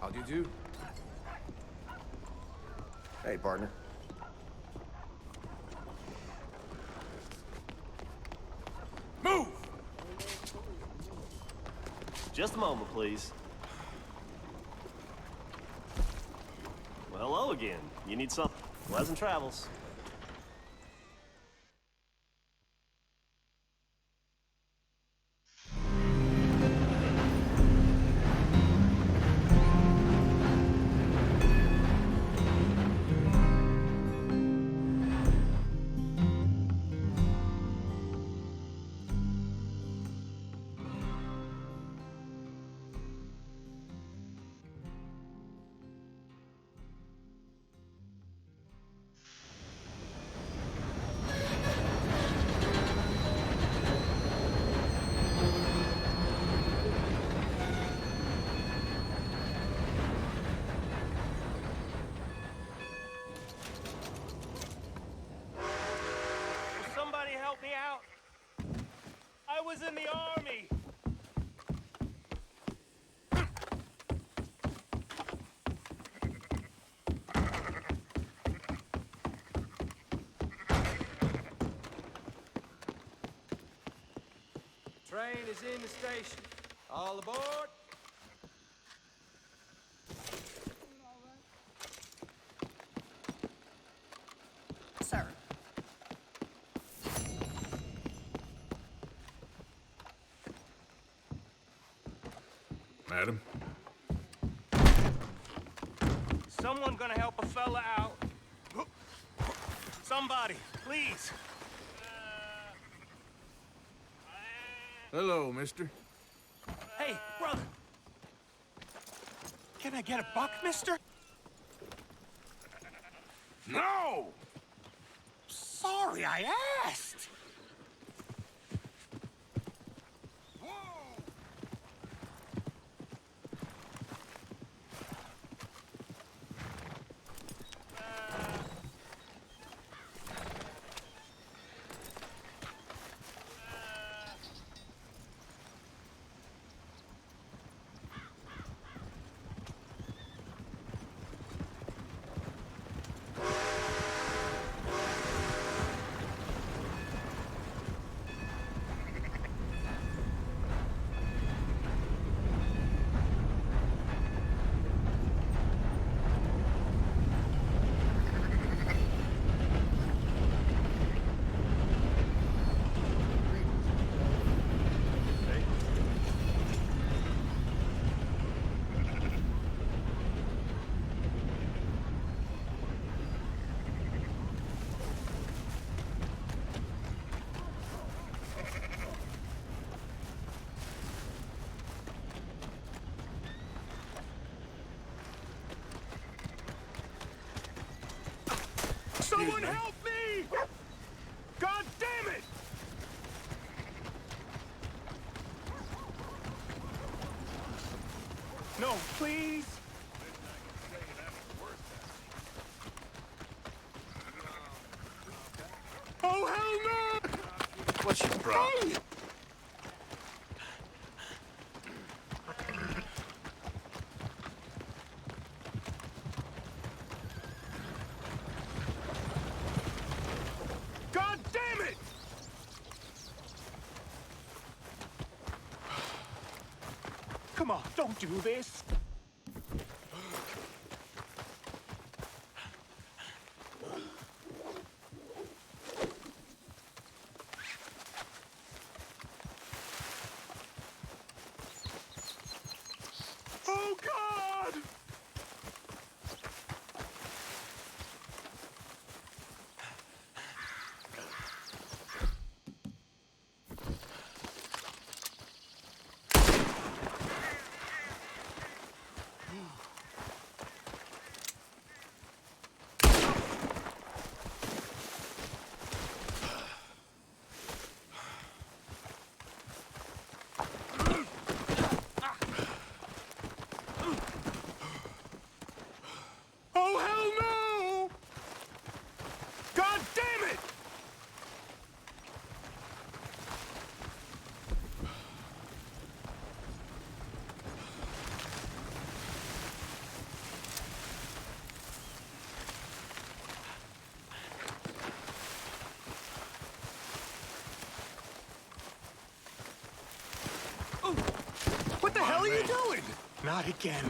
How'd you do? Hey, partner. Move! Just a moment, please. Well, hello again. You need something. Pleasant travels. Somebody help me out. I was in the army. Train is in the station. All aboard. Sir. Madam? Someone gonna help a fella out. Somebody, please. Hello, mister. Hey, brother. Can I get a buck, mister? No! Sorry, I asked. Someone help me! God damn it! No, please. Oh, hell no! What's your problem? Hey! God damn it! Come on, don't do this. Not again.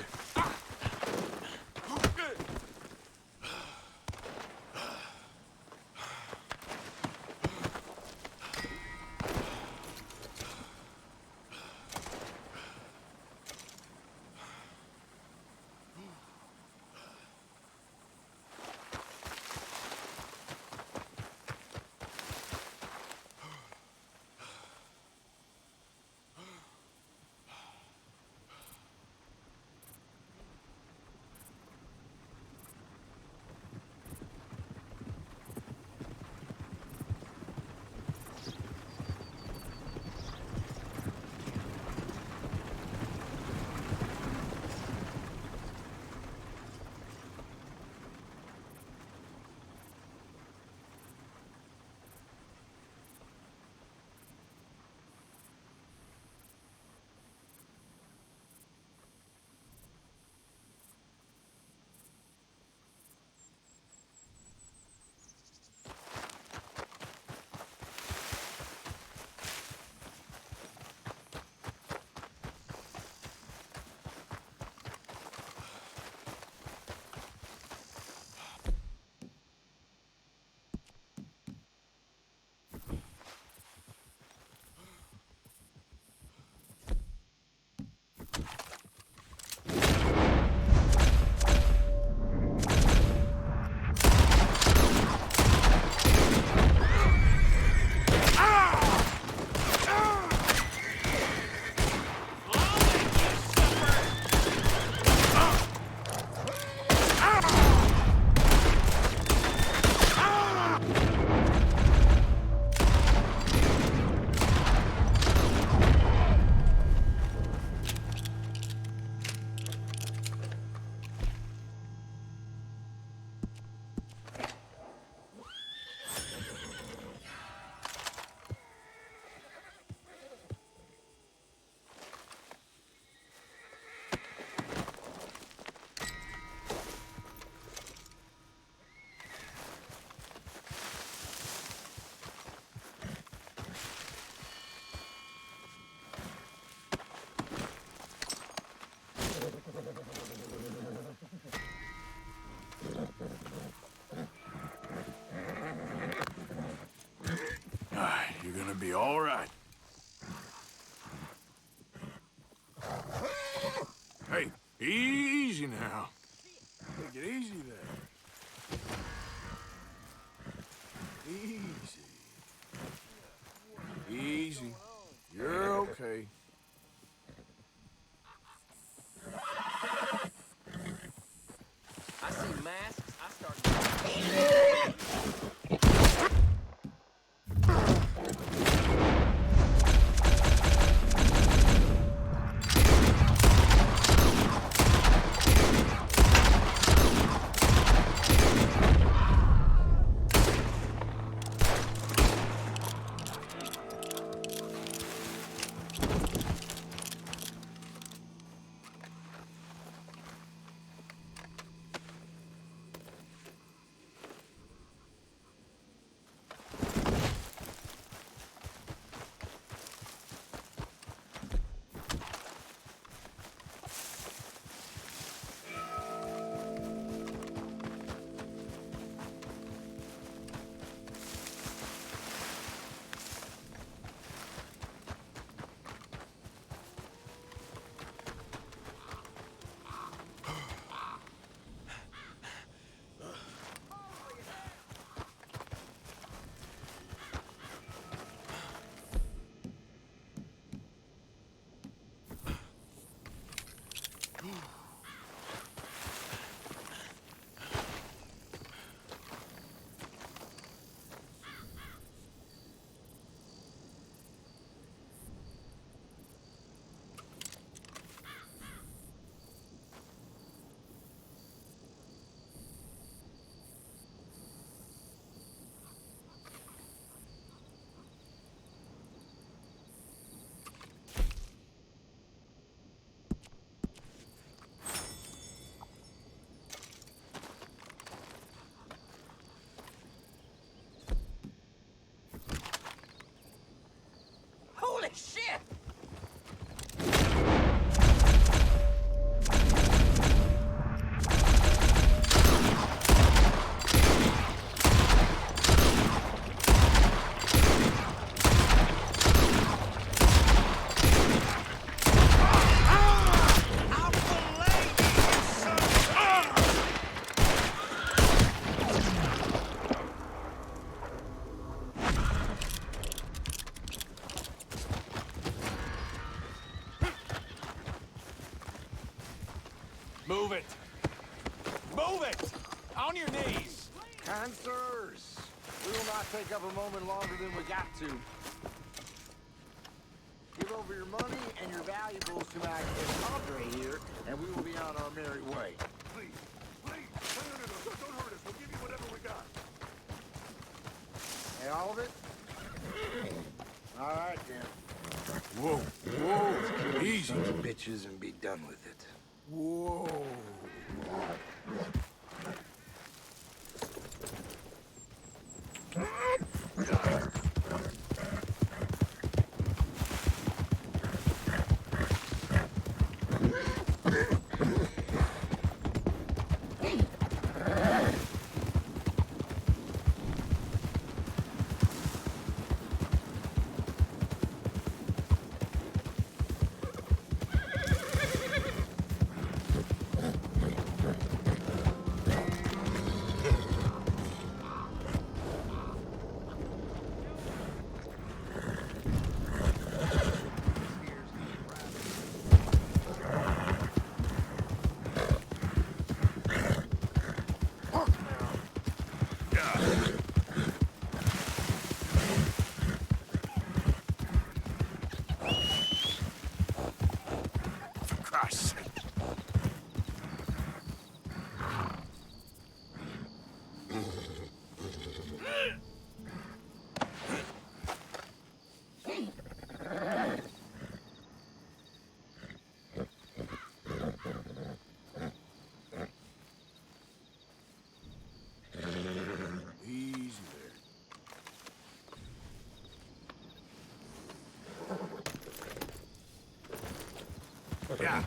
You're gonna be all right. Hey, easy now. Take it easy there. Easy. Easy. You're okay. I see masks, I start... On your knees! Kind sirs, we will not take up a moment longer than we got to. Give over your money and your valuables to my compadre here, and we will be on our merry way. Please, please. No. Don't hurt us. We'll give you whatever we got. And all of it? All right, then. Whoa. Easy. Bitches and be done with it. Whoa. Yeah.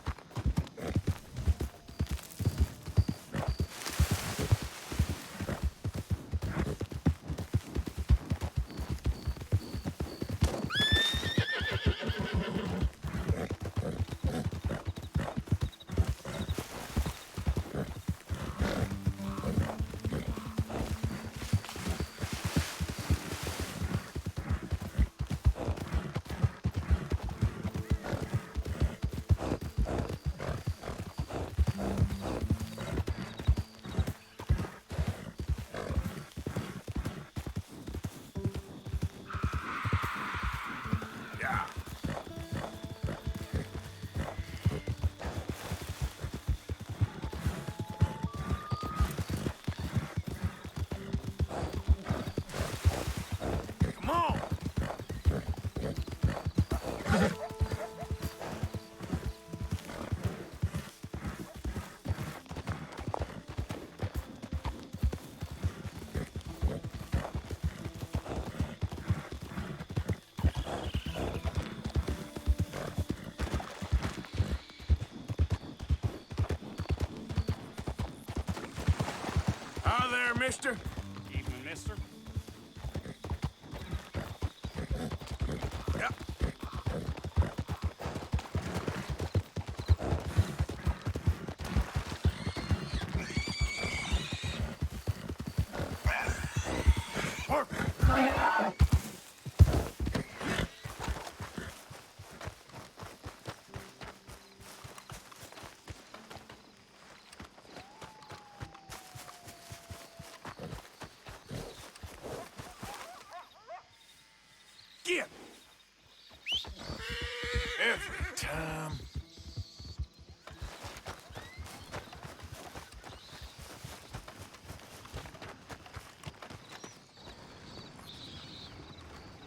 Hi there, mister. Evening, mister. Yeah. Get! Every time.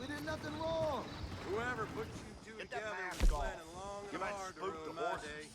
We did nothing wrong. Whoever put you two together was planning long and hard to ruin my day.